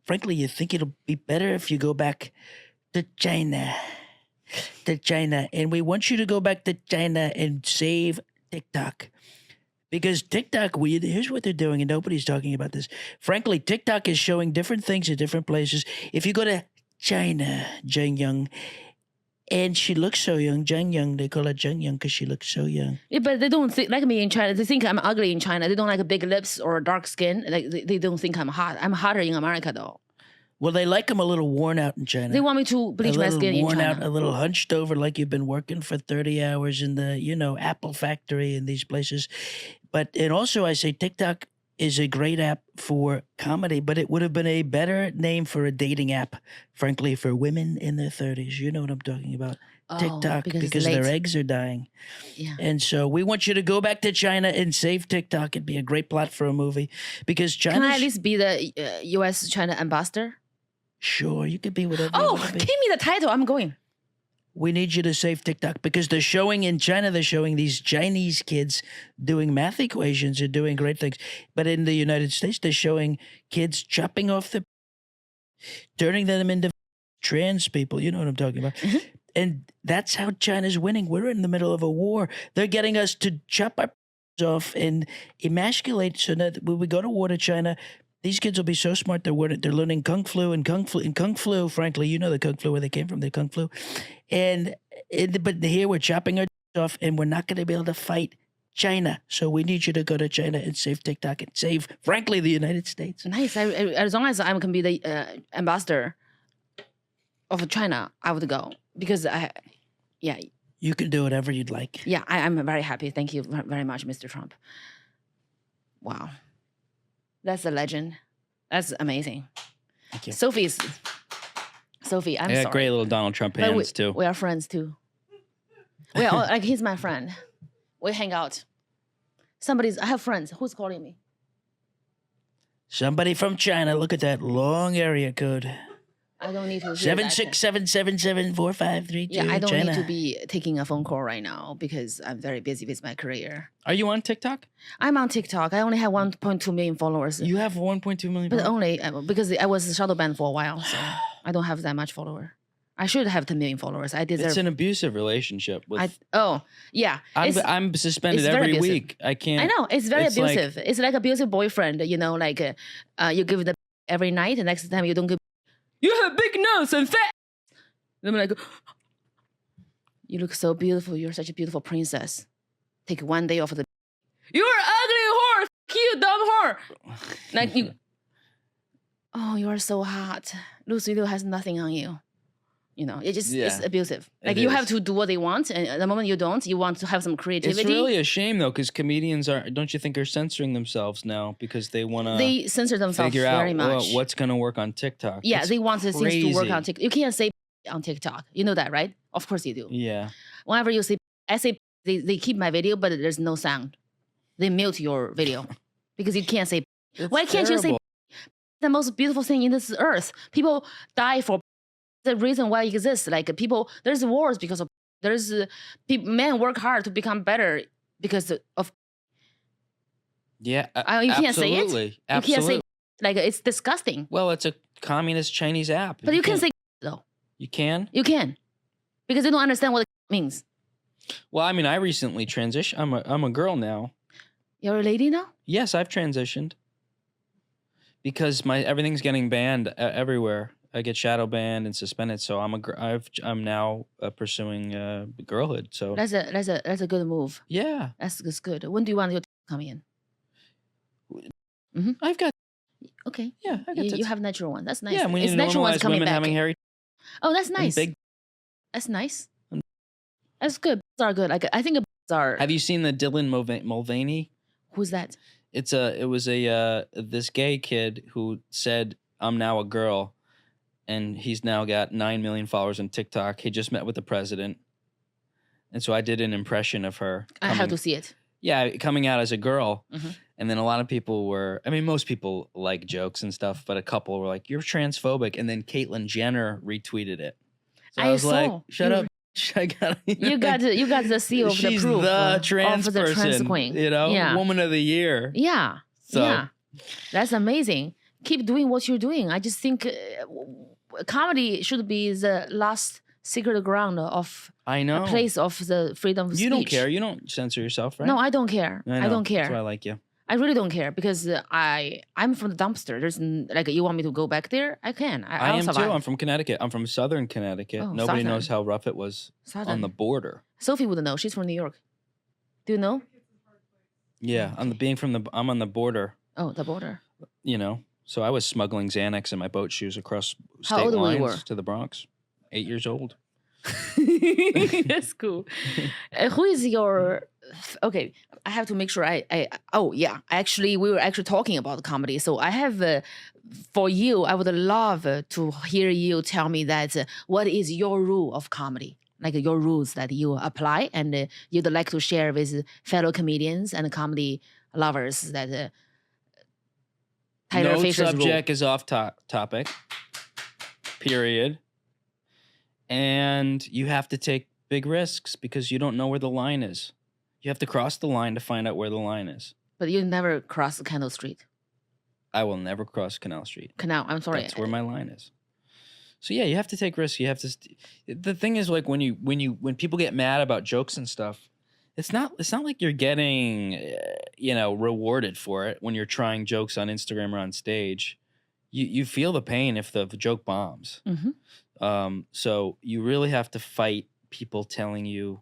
frankly, you think it'll be better if you go back to China. And we want you to go back to China and save TikTok. Because TikTok, here's what they're doing, and nobody's talking about this. Frankly, TikTok is showing different things at different places. If you go to China, Jiaoying, and she looks so young, Jiaoying, they call her Jiaoying because she looks so young. Yeah, but they don't think like me in China. They think I'm ugly in China. They don't like big lips or dark skin. Like they don't think I'm hot. I'm hotter in America though. Well, they like them a little worn out in China. They want me to bleach my skin in worn China. out, a little hunched over, like you've been working for 30 hours in the, Apple factory in these places. And also I say TikTok is a great app for comedy, but it would have been a better name for a dating app, frankly, for women in their 30s. You know what I'm talking about. TikTok, because their eggs are dying. Yeah. And so we want you to go back to China and save TikTok. It'd be a great plot for a movie because China. Can I at least be the U.S. China ambassador? Sure, you could be whatever. Oh, give me the title. I'm going. We need you to save TikTok because they're showing in China, they're showing these Chinese kids doing math equations and doing great things. But in the United States, they're showing kids chopping off turning them into trans people. You know what I'm talking about. Mm-hmm. And that's how China's winning. We're in the middle of a war. They're getting us to chop our off and emasculate so that when we go to war to China, these kids will be so smart. They're learning kung flu and kung flu. Frankly, you know the kung flu where they came from. The kung flu, but here we're chopping our off, and we're not going to be able to fight China. So we need you to go to China and save TikTok and save, frankly, the United States. Nice. As long as I can be the ambassador of China, I would go because You can do whatever you'd like. Yeah, I'm very happy. Thank you very much, Mr. Trump. Wow. That's a legend. That's amazing. Thank you. Sophie, I'm I got sorry. great little Donald Trump But hands too. We are friends too. We are like he's my friend. We hang out. I have friends. Who's calling me? Somebody from China. Look at that long area code. I don't need to hear that. 767774532. Yeah, I don't China. need to be taking a phone call right now because I'm very busy with my career. Are you on TikTok? I'm on TikTok. I only have 1.2 million followers. You have 1.2 million. But followers? only because I was shadow banned for a while, so I don't have that much follower. I should have 10 million followers. I deserve. It's an abusive relationship. With Yeah. I'm suspended it's very every abusive. week. I can't. I know it's very it's like- abusive. It's like abusive boyfriend. You know, like you give the every night, and next time you don't give. You have big nose and fat. And I'm like, you look so beautiful. You're such a beautiful princess. Take one day off of the. You're ugly whore. You dumb whore. Like you. Oh, you are so hot. Lucy Liu has nothing on you. You know, it's abusive. Like you have to do what they want, and the moment you don't, you want to have some creativity. It's really a shame though, because comedians don't you think are censoring themselves now because they want to They censor themselves figure very out much. what's going to work on TikTok. Yeah, It's they want the things to work crazy. on TikTok. You can't say on TikTok. You know that, right? Of course you do. Yeah. Whenever you say, I say they keep my video, but there's no sound. They mute your video because you can't say. Why can't you say the most beautiful thing in this earth? People die for the reason why it exists. Like people, there's wars because of men work hard to become better because of. Yeah, You can't say it. absolutely. You can't say like it's disgusting. Well, it's a communist Chinese app. But you can say though. You can? You can, because they don't understand what it means. Well, I mean, I recently transitioned. I'm a girl now. You're a lady now. Yes, I've transitioned because everything's getting banned everywhere. I get shadow banned and suspended, so I'm now pursuing girlhood. So That's a good move. yeah, That's good. When do you want your to come in? I've got Okay. yeah, I got You tits. have natural one. That's nice. Yeah, we need it's to natural ones normalize coming women back. having hairy Oh, that's and nice. big. That's nice. That's good. Boobs are good. Like I think boobs are. Have you seen the Dylan Mulvaney? Who's that? It was this gay kid who said, "I'm now a girl," and he's now got 9 million followers on TikTok. He just met with the president, and so I did an impression of her. I have to see it. Yeah, coming out as a girl. Mhm. And then a lot of people most people like jokes and stuff, but a couple were like, "You're transphobic." And then Caitlyn Jenner retweeted it. So I was like, saw. "Shut up." I got You got the seal of the She's proof the trans of the trans person, queen. you know, Yeah. woman of the year. Yeah. So Yeah. That's amazing. Keep doing what you're doing. I just think comedy should be the last secret ground of I know. a place of the freedom of speech. You don't care. You don't censor yourself, right? No, I don't care. I I know. don't care. That's why I like you. I really don't care because I'm from the dumpster. There's like you want me to go back there? I can. I I'll am survive. too. I'm from Connecticut. I'm from Southern Connecticut. Oh, Nobody knows Southern. how rough it was on Southern. the border. Sophie would know. She's from New York. Do you know? Yeah, I'm on the border. Oh, the border. You know, so I was smuggling Xanax in my boat shoes across How state old lines were you? to the Bronx. 8 years old. That's cool. Who is your? Okay, I have to make sure. Oh yeah, actually, we were actually talking about comedy. So I have for you. I would love to hear you tell me that what is your rule of comedy, like your rules that you apply and you'd like to share with fellow comedians and comedy lovers. That Tyler No Fischer's subject is off topic. Period. And you have to take big risks because you don't know where the line is. You have to cross the line to find out where the line is. rule. But you never cross the Canal Street. I will never cross Canal Street. Canal. I'm sorry. That's where my line is. So yeah, you have to take risks. You have to. The thing is, like when people get mad about jokes and stuff, it's not like you're getting rewarded for it when you're trying jokes on Instagram or on stage. You feel the pain if the joke bombs. Mm-hmm. So you really have to fight people telling you,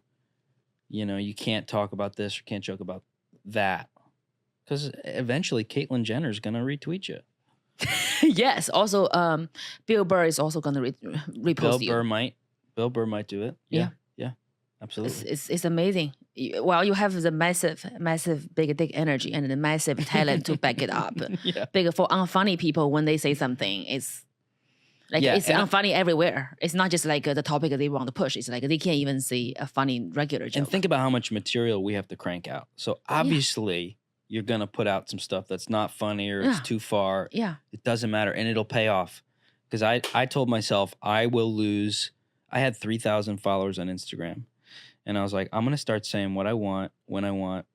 you can't talk about this or can't joke about that. Because eventually Caitlyn Jenner is going to retweet you. Yes. Also, Bill Burr is also going to repost Bill you. Bill Burr might do it. Yeah. Absolutely. It's amazing. Well, you have the massive big dick energy and the massive talent to back it up. Yeah. Big for unfunny people when they say something, it's like Yeah, it's and unfunny everywhere. It's not just like the topic that they want to push. It's like they can't even say a funny regular joke. And think about how much material we have to crank out. So obviously you're going to put out some stuff that's not funny or it's Yeah. too far. Yeah. It doesn't matter. And it'll pay off. Because I told myself I had 3,000 followers on Instagram. And I was like, I'm going to start saying what I want, when I want,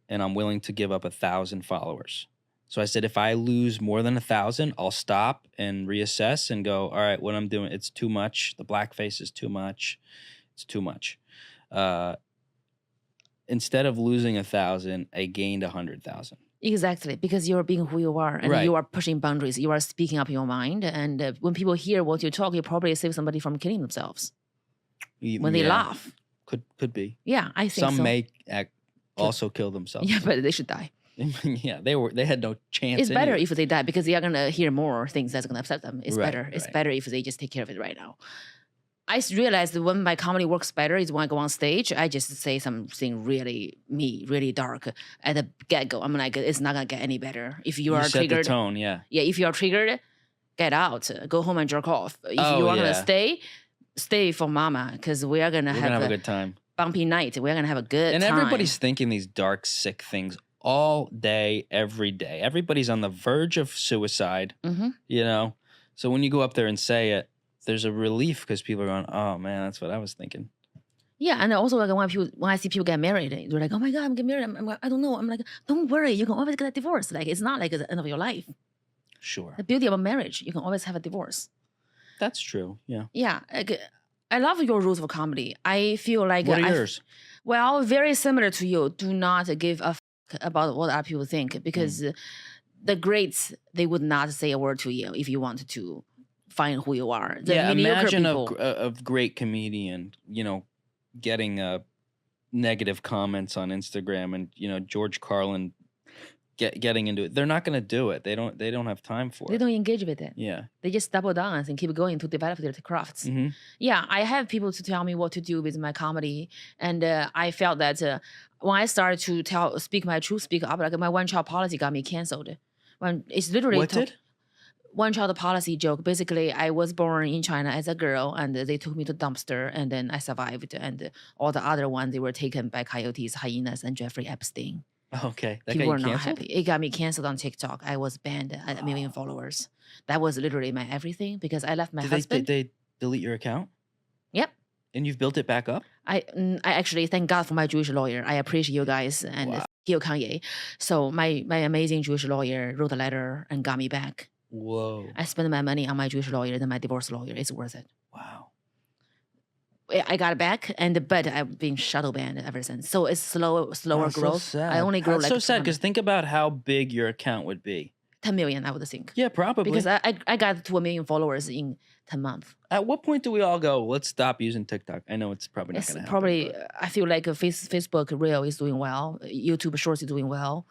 and I'm willing to give up 1,000 followers. So I said, if I lose more than 1,000, I'll stop and reassess and go, all right, what I'm doing, it's too much. The blackface is too much. It's too much. Instead of losing 1,000, I gained 100,000. Exactly, because you're being who you are and Right. you are pushing boundaries. You are speaking up your mind. And when people hear what you talk, you probably save somebody from killing themselves when they Yeah, laugh. Could be. Yeah, I think Some so. may also kill themselves. Yeah, but they should die. Yeah, they had no chance. It's better anyway. if they die because they are gonna hear more things that's gonna upset them. It's Right, better. It's right. better if they just take care of it right now. I realized that when my comedy works better is when I go on stage, I just say something really dark at the get-go. I'm like, it's not gonna get any better. If you are set the triggered, tone. Yeah. yeah, if you are triggered, get out, go home and jerk off. If Oh, you are yeah. gonna stay for mama because we are gonna We're have, gonna have a good time. bumpy night. We're gonna have a good And time. everybody's thinking these dark, sick things all day, every day. Everybody's on the verge of suicide, you know? So when you go up there and say it, there's a relief because people are going, oh man, that's what I was thinking. Yeah, and also like when I see people get married, they're like, "Oh my god, I'm getting married." I don't know. I'm like, "Don't worry, you can always get a divorce. Like it's not like the end of your life. Sure. The beauty of a marriage, you can always have a divorce." That's true. Yeah. Yeah, like, I love your rules for comedy. I feel like What are yours? Well, very similar to you. Do not give a about what other people think because the greats they would not say a word to you if you wanted to find who you are. The Imagine people, a great comedian, getting negative comments on Instagram and George Carlin getting into it. They're not going to do it. They don't have time for they it. don't engage with it. Yeah. They just double down and keep going to develop their crafts. Yeah, I have people to tell me what to do with my comedy, and I felt that when I started to speak my truth, speak up, like my one-child policy got me canceled. When it's literally What did? One-child policy joke. Basically, I was born in China as a girl, and they took me to dumpster, and then I survived. And all the other ones, they were taken by coyotes, hyenas, and Jeffrey Epstein. Okay. That People got were you not canceled? happy. It got me canceled on TikTok. I was banned at 1 million followers. That was literally my everything because I left my husband. Did they delete your account? Yep. And you've built it back up? I actually thank God for my Jewish lawyer. I appreciate you guys and Wow. you Kanye. So my amazing Jewish lawyer wrote a letter and got me back. Whoa. I spent my money on my Jewish lawyer than my divorce lawyer. It's worth it. Wow. I got it back, but I've been shadow banned ever since. So it's slower That's so growth. sad. I only grow That's like so sad 200 because think about how big your account would be. 10 million, I would think. Yeah, probably. Because I got to 1 million followers in 10 months. At what point do we all go, let's stop using TikTok? I know it's probably not It's going to happen. probably, I feel like Facebook Reel is doing well. YouTube Shorts is doing well.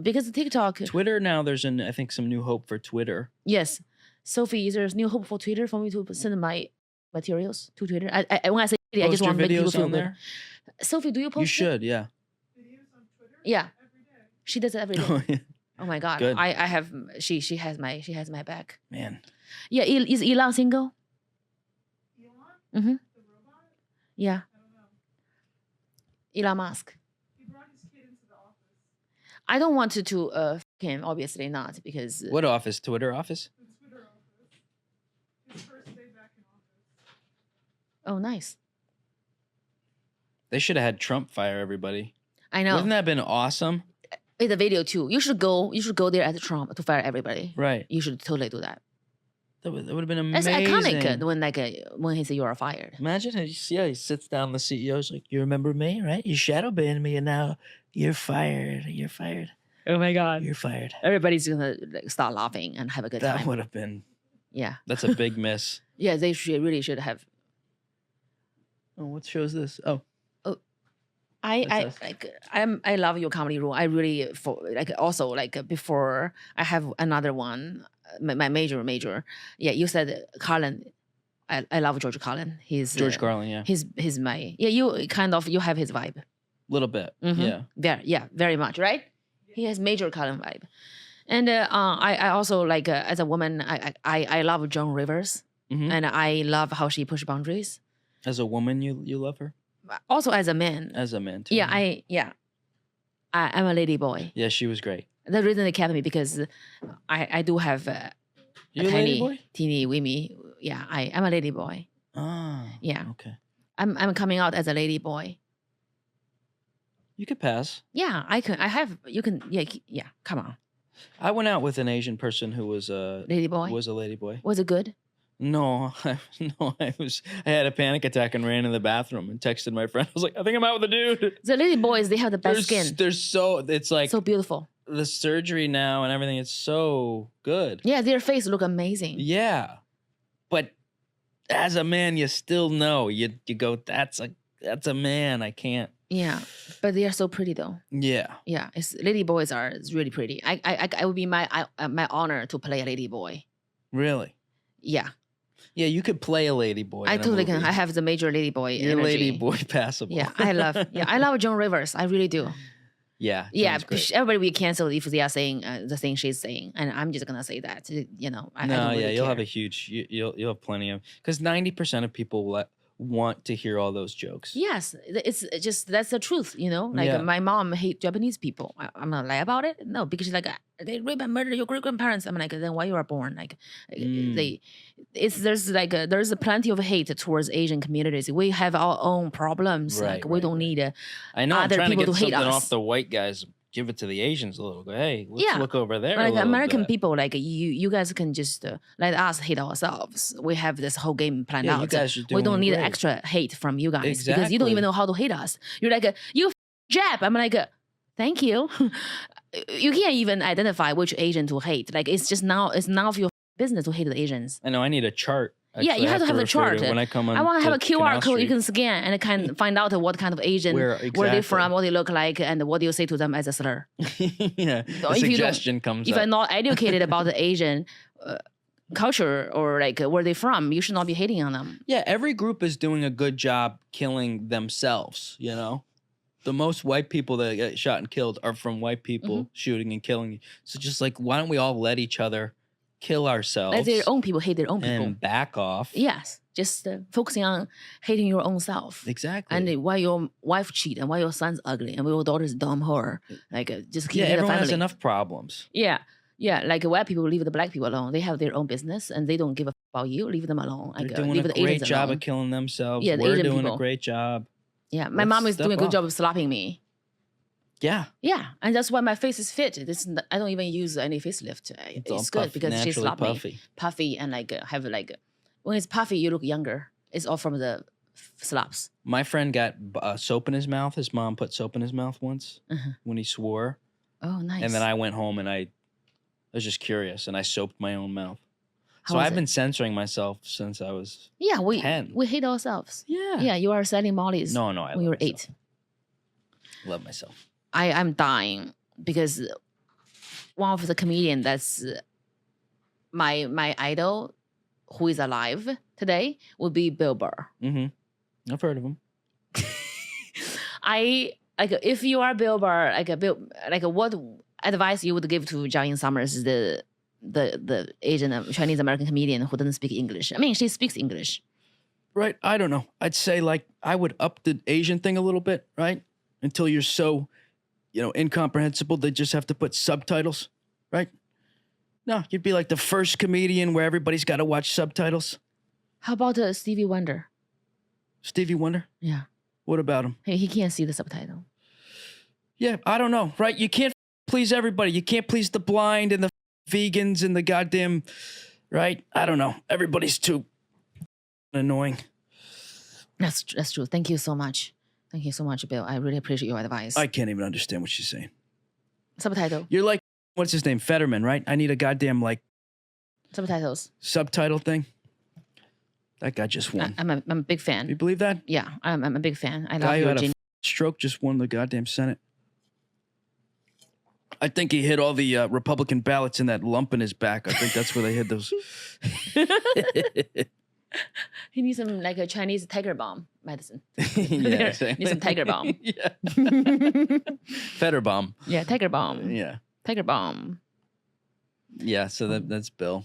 Because TikTok, Twitter now, there's I think some new hope for Twitter. yes. Sophie, is there new hope for Twitter for me to send my materials to Twitter? When I say I Post just your want to make people videos feel on good. there. Sophie, do you post? You it? should, yeah. Videos on Twitter? Yeah, Every day. she does it every day. Oh, yeah. Oh my god, Good. I have she has my back. Man. Yeah, is Elon single? Elon? Mhm. The robot? Yeah, I don't know. Elon Musk. He brought his kid into the office. I don't want to f him. Obviously not because What office? Twitter office? The Twitter office. His first day back in office. oh nice. They should have had Trump fire everybody. I know. Wouldn't that have been awesome? It's a video too. You should go there as Trump to fire everybody. Right. You should totally do that. That would have been It's amazing. iconic when he said you are fired. Imagine he sits down. The CEO's like, "You remember me, right? You shadow banned me, and now you're fired. You're fired. Oh my god. You're fired." Everybody's gonna start laughing and have a good That time. would have been. Yeah. That's a big miss. Yeah, they really should have. Oh, what show's this? Oh, I That's us. I love your comedy rule. I really also before I have another one. My major. Yeah, you said Carlin. I love George Carlin. He's George Carlin, yeah. He's my you have his vibe. Little bit. Mhm. Yeah. Very much, right? He has major Carlin vibe. And I also as a woman I love Joan Rivers Mhm. and I love how she pushed boundaries. As a woman, you love her? Also as a man. As a man, too. Yeah, I'm a lady boy. Yeah, she was great. The reason they kept me because I do have You a lady boy? teeny weeny. Yeah, I'm a lady boy. Ah. Yeah. Okay. I'm coming out as a lady boy. You could pass. Yeah, you can yeah, come on. I went out with an Asian person who was a Lady boy. lady boy. Was it good? No, I had a panic attack and ran in the bathroom and texted my friend. I was like, I think I'm out with a dude. The lady boys, they have the best skin. It's like So beautiful. the surgery now and everything. It's so good. Yeah, their face look amazing. Yeah. But as a man, you still know. You go, that's a man. I can't. Yeah, but they are so pretty though. Yeah. Yeah, lady boys are really pretty. I would be my honor to play a lady boy. Really? Yeah, Yeah, you could play a lady boy. I in a totally can. movie. I have the major lady boy You're energy. lady boy passable. Yeah, I love Joan Rivers. I really do. Yeah. Yeah, Joan's great. everybody will be canceled if they are saying the thing she's saying, and I'm just gonna say that. I don't really You'll have care. a huge. You'll have plenty of because 90% of people want to hear all those jokes. Yes, it's just that's the truth, you know. Like Yeah. my mom hate Japanese people. I'm not lie about it. No, because she's like they rape and murder your great grandparents. I'm like, then why you are born? Like there's plenty of hate towards Asian communities. We have our own problems. Right, Like we don't need I know. I'm other trying to people get to hate something us. off the white guys. Give it to the Asians a little. Go, hey, let's Yeah. look over there. a like little American bit. people. Like you guys can just let us hate ourselves. We have this whole game planned Yeah, out. you guys are We doing don't need great. extra hate from you guys because you don't Exactly. even know how to hate us. You're like you Jap. I'm like thank you. You can't even identify which Asian to hate. Like it's none of your business to hate the Asians. I know. I need a chart. Yeah, Actually, you I have to have the refer chart. when I come on. I want to have a to QR Canal code you Street. can scan and can find out what kind of Asian, Where they exactly. from, what they look like, and what do you say to them as a slur. Yeah, Or a if you don't- suggestion comes If up. I'm not educated about the Asian culture or like where they're from, you should not be hating on them. Yeah, every group is doing a good job killing themselves, you know? The most white people that get shot and killed are from white people Mm-hmm. shooting and killing. So just like, why don't we all let each other kill ourselves Let their own people hate their own people. and back off? Yes, just focusing on hating your own self. Exactly. And why your wife cheat and why your son's ugly and why your daughter's dumb whore. Like just keep yeah, the everyone family. has enough problems. Yeah. Yeah, like white people leave the black people alone. They have their own business and they don't give a about you. Leave them alone. They're Like doing leave a the great Asians job alone. of killing themselves. Yeah, the We're Asian doing people. a great job. Yeah, my Let's mom is step doing a good up. job of slapping me. Yeah. Yeah, and that's why my face is fit. I don't even use any facelift. It's all It's good because she naturally slapped me. puffy. Puffy and like have like when it's puffy, you look younger. It's all from the slaps. My friend got soap in his mouth. His mom put soap in his mouth once Uh-huh. when he swore. Oh, nice. And then I went home and I was just curious and I soaped my own mouth. How So was I've it? been censoring myself since I was Yeah, we 10. hate ourselves. Yeah. Yeah, you are selling mollies. No, I when you love were myself. 8. Love myself. I'm dying because one of the comedian that's my idol who is alive today would be Bill Burr. Mm-hmm. I've heard of him. I like if you are Bill Burr, what advice you would give to Jiaoyingsummers, the Asian Chinese American comedian who doesn't speak English? I mean, she speaks English. Right. I don't know. I'd say like I would up the Asian thing a little bit, right? Until you're so, incomprehensible they just have to put subtitles, right? No, you'd be like the first comedian where everybody's got to watch subtitles. How about Stevie Wonder? Stevie Wonder. Yeah, What about him? he can't see the subtitle. Yeah, I don't know, right? You can't please everybody. You can't please the blind and the vegans and the goddamn, right? I don't know. Everybody's too annoying. That's true. Thank you so much. Thank you so much, Bill. I really appreciate your advice. I can't even understand what she's saying. Subtitle. You're like, what's his name? Fetterman, right? I need a goddamn like Subtitles. subtitle thing. That guy just won. I'm a big You fan. believe that? Yeah, I'm a big fan. I love Guy who your had a genius. stroke just won the goddamn Senate. I think he hid all the Republican ballots in that lump in his back. I think that's where they hid those. He needs some like a Chinese tiger balm medicine. Yeah, Need some tiger balm. Yeah. Fetter bomb. Yeah, tiger balm. Yeah. Tiger balm. Yeah. So that's Bill.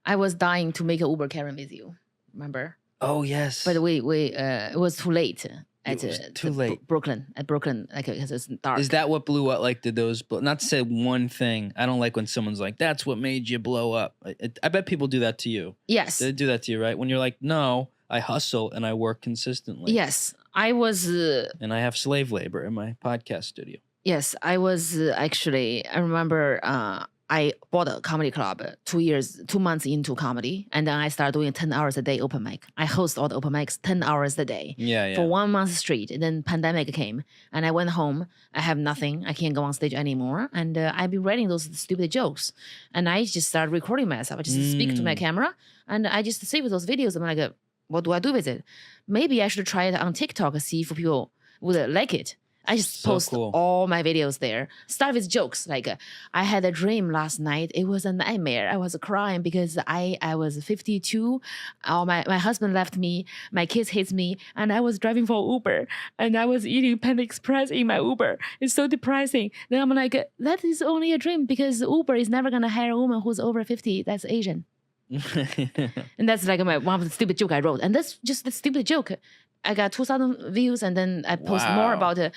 I was dying to make an Uber Karen with you. Remember? Oh yes. But we it was too late at was too the late. Brooklyn like because it's dark. Is that what blew up? Like, did those? Not to say one thing. I don't like when someone's like, "That's what made you blow up." I bet people do that to you. Yes. They do that to you, right? When you're like, "No, I hustle and I work consistently." Yes. I was And I have slave labor in my podcast studio. yes, I was actually I remember I bought a comedy club 2 months into comedy, and then I started doing 10 hours a day open mic. I host all the open mics 10 hours a day. Yeah. For 1 month straight. And then pandemic came and I went home. I have nothing. I can't go on stage anymore. And I've been writing those stupid jokes. And I just started recording myself. I just speak to my camera and I just save those videos. I'm like, what do I do with it? Maybe I should try it on TikTok and see if people would like it. I just So post cool. all my videos there. Start with jokes. Like I had a dream last night. It was a nightmare. I was crying because I was 52. My husband left me. My kids hate me. And I was driving for Uber. And I was eating Panda Express in my Uber. It's so depressing. Then I'm like, that is only a dream because Uber is never going to hire a woman who's over 50 that's Asian. And that's like one of the stupid joke I wrote. And that's just the stupid joke. I got 2,000 views, and then I post more Wow. about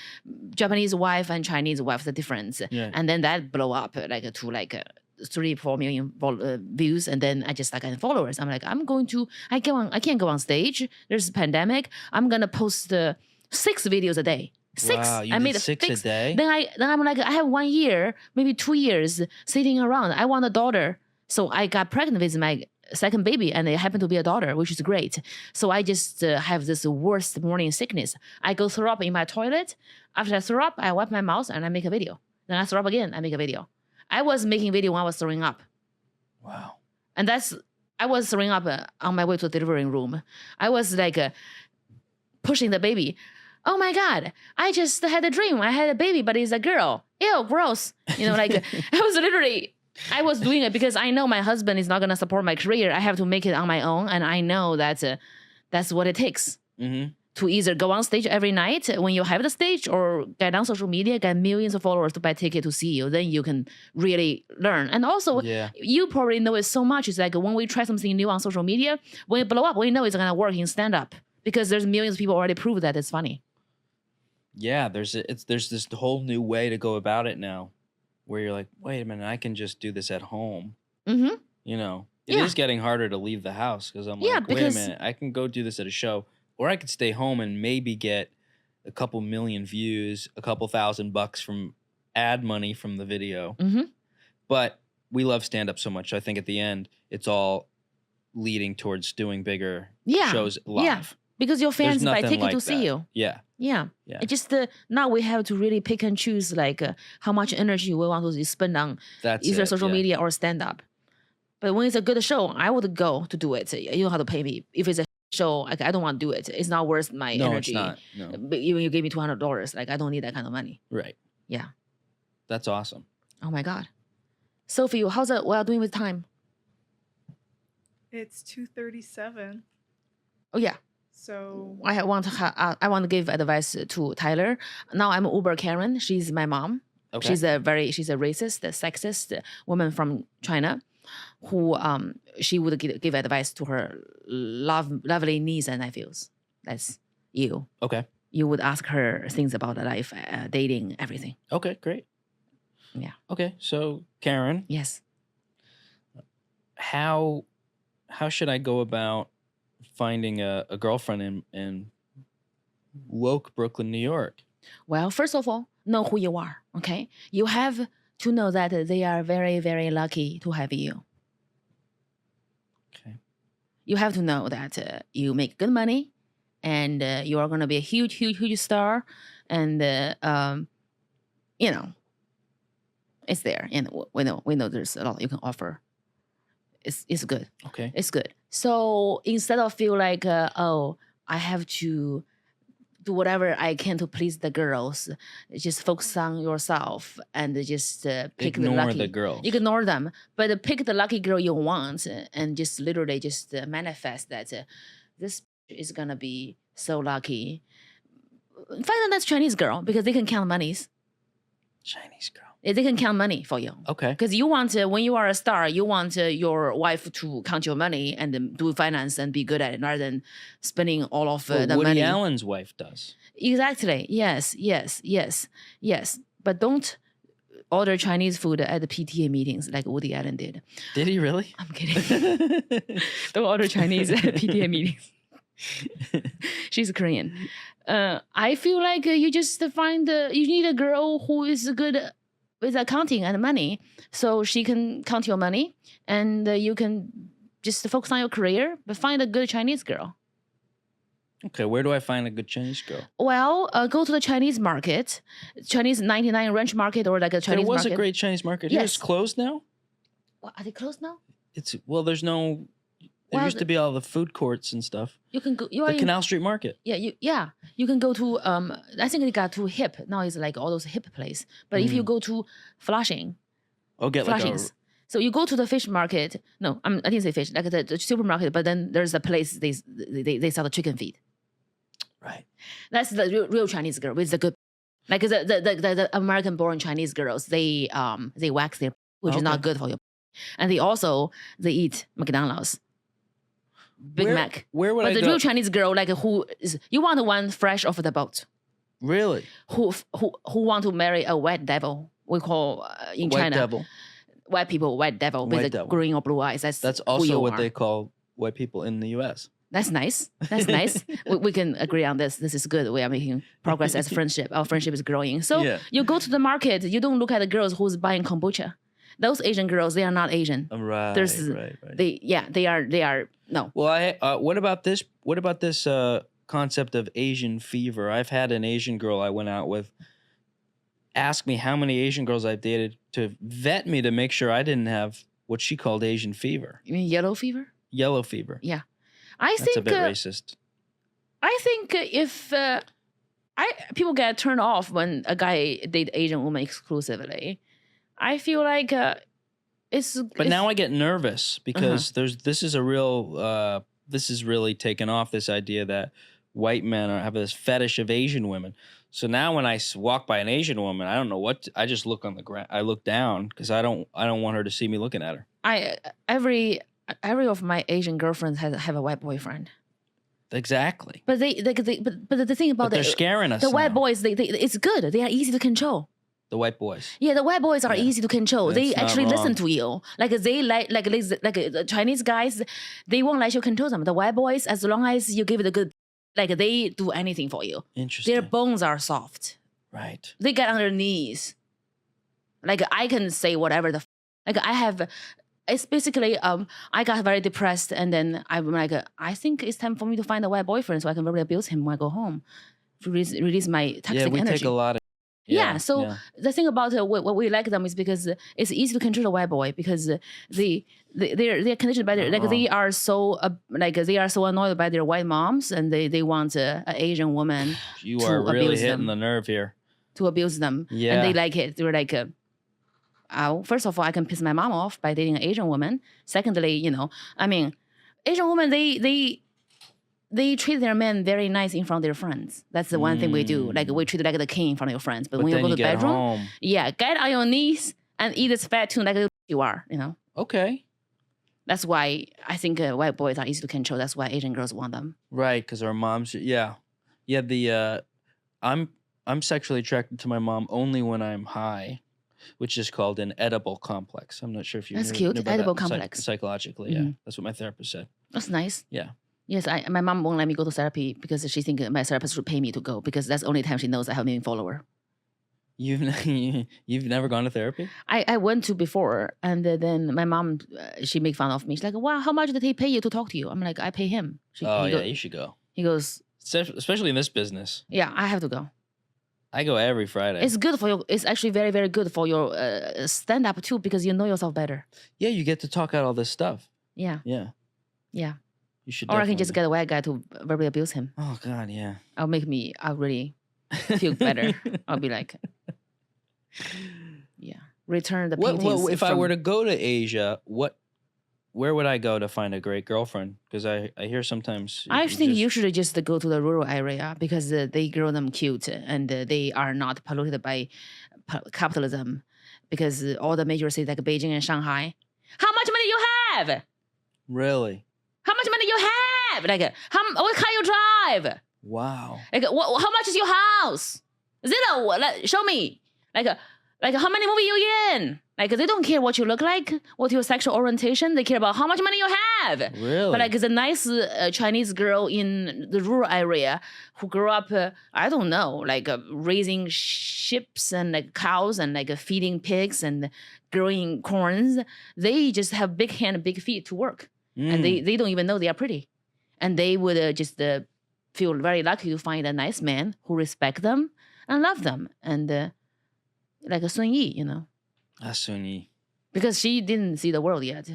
Japanese wife and Chinese wife, the difference. Yeah. And then that blow up to 3-4 million views, and then I just got followers. I'm like, I can't go on stage. There's a pandemic. I'm gonna post 6 videos a day. 6. Wow, you I did made 6 a day? Then I'm like, I have 1 year, maybe 2 years sitting around. I want a daughter, so I got pregnant with my second baby, and it happened to be a daughter, which is great. So I just have this worst morning sickness. I go throw up in my toilet. After I throw up, I wipe my mouth and I make a video. Then I throw up again. I make a video. I was making video when I was throwing up. Wow. And I was throwing up on my way to the delivery room. I was pushing the baby. Oh my God, I just had a dream. I had a baby, but it's a girl. Ew, gross. I was doing it because I know my husband is not going to support my career. I have to make it on my own. And I know that that's what it takes to either go on stage every night when you have the stage, or get on social media, get millions of followers to buy ticket to see you. Then you can really learn. And also, you probably know it so much. It's like when we try something new on social media, when it blow up, we know it's going to work in stand-up because there's millions of people already prove that it's funny. Yeah, there's this whole new way to go about it now, where you're like, wait a minute, I can just do this at home. Mm-hmm. It is getting harder to leave the house because I'm like, wait a minute, I can go do this at a show, or I could stay home and maybe get a couple million views, a couple $1,000 from ad money from the video. Mm-hmm. But we love stand-up so much. I think at the end, it's all leading towards doing bigger shows live. Yeah, because your fans buy ticket to see you. Yeah. Yeah. It just now we have to really pick and choose how much energy we want to spend on either social media or stand-up. But when it's a good show, I would go to do it. You don't have to pay me. If it's a show, I don't want to do it. It's not worth my energy. No, it's not. No. But even you gave me $200, I don't need that kind of money. Right. Yeah. That's awesome. Oh my God. Sophie, how's it? What are you doing with time? It's 2:37. Oh yeah. So I want to give advice to Tyler. Now I'm Uber Karen. She's my mom. Okay. She's a racist, sexist woman from China, who she would give advice to her lovely niece and nephews. That's you. Okay. You would ask her things about life, dating, everything. Okay, great. Yeah. Okay, so Karen, Yes. how should I go about finding a girlfriend in woke Brooklyn, New York? Well, first of all, know who you are. Okay. You have to know that they are very, very lucky to have you. Okay. You have to know that you make good money, and you are going to be a huge, huge, huge star, and it's there, and we know there's a lot you can offer. It's good. Okay. It's good. So instead of feel like I have to do whatever I can to please the girls, just focus on yourself and just pick Ignore the the girls. Ignore them, but pick the lucky girl you want, and just literally just manifest that this is gonna be so lucky. Find a nice Chinese girl because they can count monies. Chinese girl. They can count money for you. Okay. Because you want when you are a star, you want your wife to count your money and do finance and be good at it, rather than spending all of the Woody money. Allen's wife does. Exactly. Yes. But don't order Chinese food at the PTA meetings like Woody Allen did. Did he really? I'm kidding. Don't order Chinese at PTA meetings. She's Korean. I feel like you just you need a girl who is good with accounting and money, so she can count your money, and you can just focus on your career, but find a good Chinese girl. Okay, where do I find a good Chinese girl? Well, go to the Chinese market, Chinese 99 ranch market, or like a Chinese There was market. a great Chinese market here. Yes. It's closed now? What, are they closed now? There's no... There Well, used to be all the food courts and stuff. You can go. You are The in, Canal Street Market. yeah. You can go to I think it got too hip. Now it's like all those hip place. But if you go to Flushing, Oh, get like a... Flushings. So you go to the fish market. No, I didn't say fish. Like the supermarket. But then there's a place they sell the chicken feet. Right. That's the real Chinese girl with the good. Like the American born Chinese girls, they wax their, which is not Okay. good for you. and they eat McDonald's, Big Mac. Where would But I the go? real Chinese girl, like you want the one fresh off the boat, Really? who want to marry a white devil. We call in White China devil. white people white devil with White the devil. green or blue eyes. That's who Also you what are. they call white people in the U.S. That's nice. That's nice. We can agree on this. This is good. We are making progress as friendship. Our friendship is growing. So Yeah. you go to the market. You don't look at the girls who's buying kombucha. Those Asian girls, they are not Asian. Right. There's- right. They are no. Well, what about this? What about this concept of Asian fever? I've had an Asian girl I went out with ask me how many Asian girls I've dated to vet me to make sure I didn't have what she called Asian fever, You mean yellow fever? yellow fever. I That's think a bit racist. I think if people get turned off when a guy date Asian woman exclusively, I feel like it's. But now I get nervous because this is a real this is really taken off, this idea that white men have this fetish of Asian women. So now when I walk by an Asian woman, I don't know I just look on the ground. I look down because I don't want her to see me looking at her. every of my Asian girlfriends have a white boyfriend. Exactly. But but the thing about But they're scaring us. the white now, boys, they it's good. They are easy to control. the white boys. Yeah, the white boys are Yeah. easy to control. They That's not actually listen wrong. to you. Like the Chinese guys, they won't let you control them. The white boys, as long as you give it a good, like they do anything for you. Interesting. Their bones are soft. Right. They get on their knees. Like I can say whatever like I have. It's basically I got very depressed and then I'm like I think it's time for me to find a white boyfriend so I can really abuse him when I go home, to release my toxic Yeah, we energy. take a lot of. Yeah, so the thing about what we like them is because it's easy to control the white boy because they're conditioned by their like they are so they are so annoyed by their white moms and they want an Asian woman You to are really abuse hitting them. the nerve here. to abuse them. Yeah. And they like it. They're like, oh, first of all, I can piss my mom off by dating an Asian woman. Secondly, Asian women, they treat their men very nice in front of their friends. That's the one thing we do. Like we treat it like the king in front of your friends. But when you then go to the get bedroom, home. yeah, get on your knees and eat this fat tune like you are, Okay. That's why I think white boys are easy to control. That's why Asian girls want them. Right, because our moms. Yeah. The I'm sexually attracted to my mom only when I'm high, which is called an edible complex. I'm not sure if you. That's knew, cute. Knew about Edible that complex. Psychologically, yeah, Mhm. that's what my therapist said. That's nice. Yeah. Yes, my mom won't let me go to therapy because she thinks my therapist should pay me to go because that's the only time she knows I have a million follower. You've never gone to therapy? I went to before, and then my mom, she make fun of me. She's like, "Wow, how much did he pay you to talk to you?" I'm like, "I pay him." You should go. He goes, Especially in this business. "Yeah, I have to go." I go every Friday. It's good for you. It's actually very, very good for your stand up too because you know yourself better. Yeah, you get to talk out all this stuff. Yeah, Yeah. yeah. You should. Or I can just definitely- get a white guy to verbally abuse him. Oh God, yeah. I'll really feel better. I'll be like, yeah, return the paintings. If I were to go to Asia, where would I go to find a great girlfriend? Because I hear sometimes. I think just- you should just go to the rural area because they grow them cute and they are not polluted by capitalism. Because all the major cities like Beijing and Shanghai, how much money you have? Really. How much money you have? Like, what car you drive? Wow. Like, how much is your house? Zero. Show me. Like how many movie you in? Like, they don't care what you look like, what your sexual orientation. They care about how much money you have. Really. But like the nice Chinese girl in the rural area who grew up, I don't know, like raising sheep and like cows and like feeding pigs and growing corns. They just have big hand and big feet to work. And they don't even know they are pretty. And they would just feel very lucky to find a nice man who respect them and love them. And like a Sun Yi, Sun Yi. because she didn't see the world yet.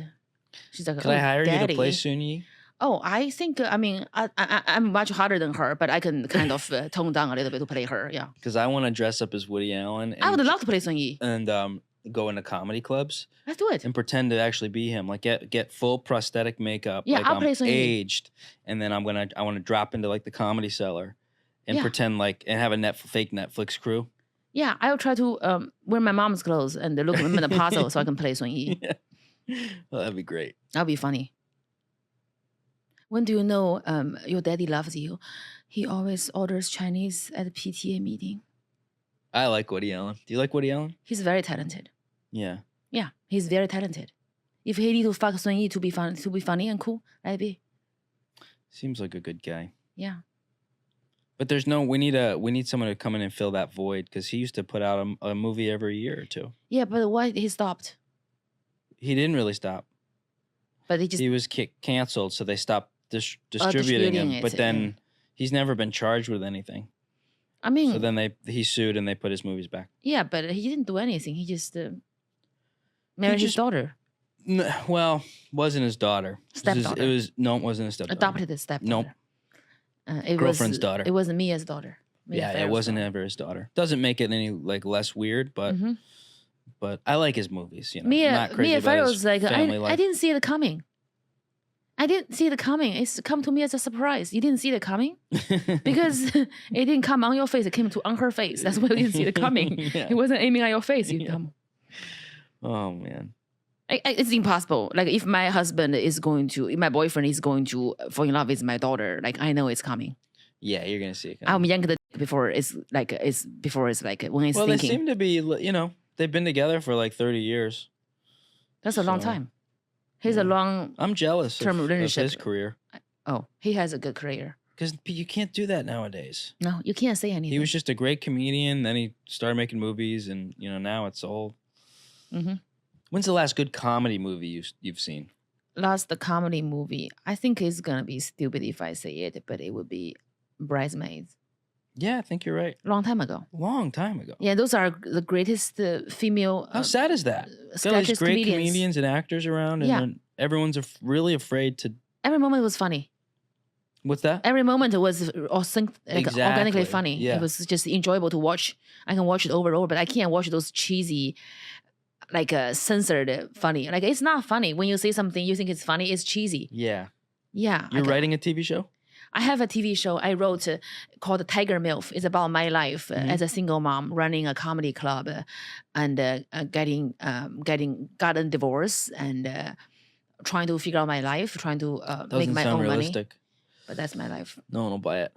She's like, Could I hire you to play daddy. Sun Yi? Oh, I think, I'm much harder than her, but I can kind of tone down a little bit to play her, yeah. Because I want to dress up as Woody Allen. And, I would love to play Sun Yi. And go into comedy clubs Let's do it. and pretend to actually be him. Like get full prosthetic makeup. Yeah, like I'll I'm play Sun Yi. aged, and then I want to drop into like the Comedy Cellar, and Yeah. pretend like and have a fake Netflix crew. Yeah, I'll try to wear my mom's clothes and look at the puzzle so I can play Sun Yi. Well, that'd be great. That'll be funny. When do you know your daddy loves you? He always orders Chinese at the PTA meeting. I like Woody Allen. Do you like Woody Allen? He's very talented. Yeah. Yeah, he's very talented. If he need to fuck Sun Yi to be funny and cool, let it be. Seems like a good guy. Yeah. But there's no. We need someone to come in and fill that void because he used to put out a movie every year or two. Yeah, but why he stopped? He didn't really stop. But he just He was canceled, so they stopped distributing distributing him. it, But then he's never been charged with anything. I mean, So then he sued and they put his movies back. yeah, but he didn't do anything. He just married his just- daughter, Well, wasn't his daughter. Stepdaughter. It wasn't his stepdaughter. adopted his stepdaughter. Nope. It Girlfriend's was, daughter. It wasn't Mia's daughter. Mia Yeah, it Farrow's wasn't daughter. ever his daughter. Doesn't make it any less weird, but Mhm. but I like his movies. You know, Mia not crazy about Farrow's his like family I life. didn't see it coming. I didn't see it coming. It's come to me as a surprise. You didn't see it coming because it didn't come on your face. It came on her face. That's why you didn't see it coming. Yeah. It wasn't aiming at your face. You Yeah. dumb. Oh man. It's impossible. Like if my husband is going to, if my boyfriend is going to fall in love with my daughter, like I know it's coming. Yeah, you're gonna see it. I'll yank the dick before it's like when it's Well, thinking. they seem to be. They've been together for like 30 years. That's a long so, time. He's yeah. a long. I'm jealous Term of relationship. his career Oh, he has a good career. because you can't do that nowadays. No, you can't say anything. He was just a great comedian. Then he started making movies, and now it's all. Mhm. When's the last good comedy movie you've seen? Last the comedy movie. I think it's gonna be stupid if I say it, but it would be Bridesmaids. Yeah, I think you're right. Long time ago. Long time ago. Yeah, those are the greatest female How sad is that? Got all these sketches great comedians. comedians and actors around, and Yeah. then everyone's really afraid to. Every moment was funny. What's that? Every moment was organically Exactly, funny. yeah. It was just enjoyable to watch. I can watch it over and over, but I can't watch those cheesy, censored funny. Like it's not funny when you say something you think it's funny. It's cheesy. Yeah. Yeah, You're writing a TV show? I have a TV show I wrote called Tiger MILF. It's about my life as a single mom running a comedy club and gotten divorced and trying to figure out my life, trying to make Doesn't my sound own money. realistic. But that's my life. No one will buy it.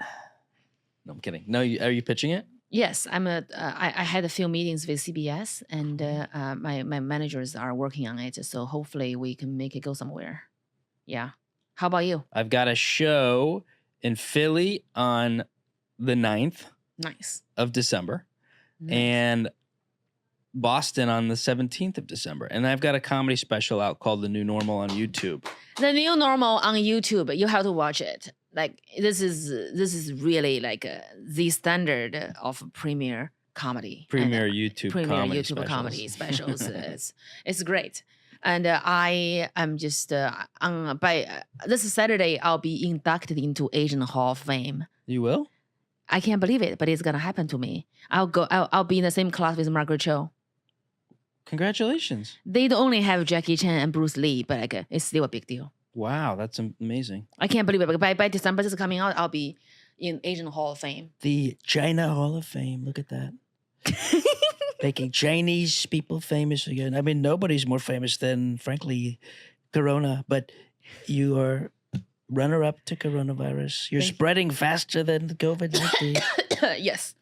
No, I'm kidding. No, are you pitching it? Yes, I had a few meetings with CBS and my managers are working on it. So hopefully we can make it go somewhere. Yeah. How about you? I've got a show in Philly on the 9th Nice. of December Nice. and Boston on the 17th of December. And I've got a comedy special out called The New Normal on YouTube. The new normal on YouTube, you have to watch it. Like this is really like the standard of premier comedy. Premier And, YouTube premier comedy YouTube specials. comedy specials. It's great. And I am just by this Saturday I'll be inducted into Asian Hall of Fame. You will? I can't believe it, but it's gonna happen to me. I'll be in the same class with Margaret Cho. Congratulations. They don't only have Jackie Chan and Bruce Lee, but like it's still a big deal. Wow, that's amazing. I can't believe it. But by December this is coming out, I'll be in Asian Hall of Fame. The China Hall of Fame. Look at that. Making Chinese people famous again. I mean, nobody's more famous than, frankly, Corona. But you are runner-up to coronavirus. You're Thank you. spreading faster than COVID-19. Yes.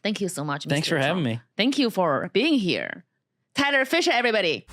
Thank you so much. Thanks Mr. for having Trump. me. Thank you for being here. Tyler Fischer, everybody.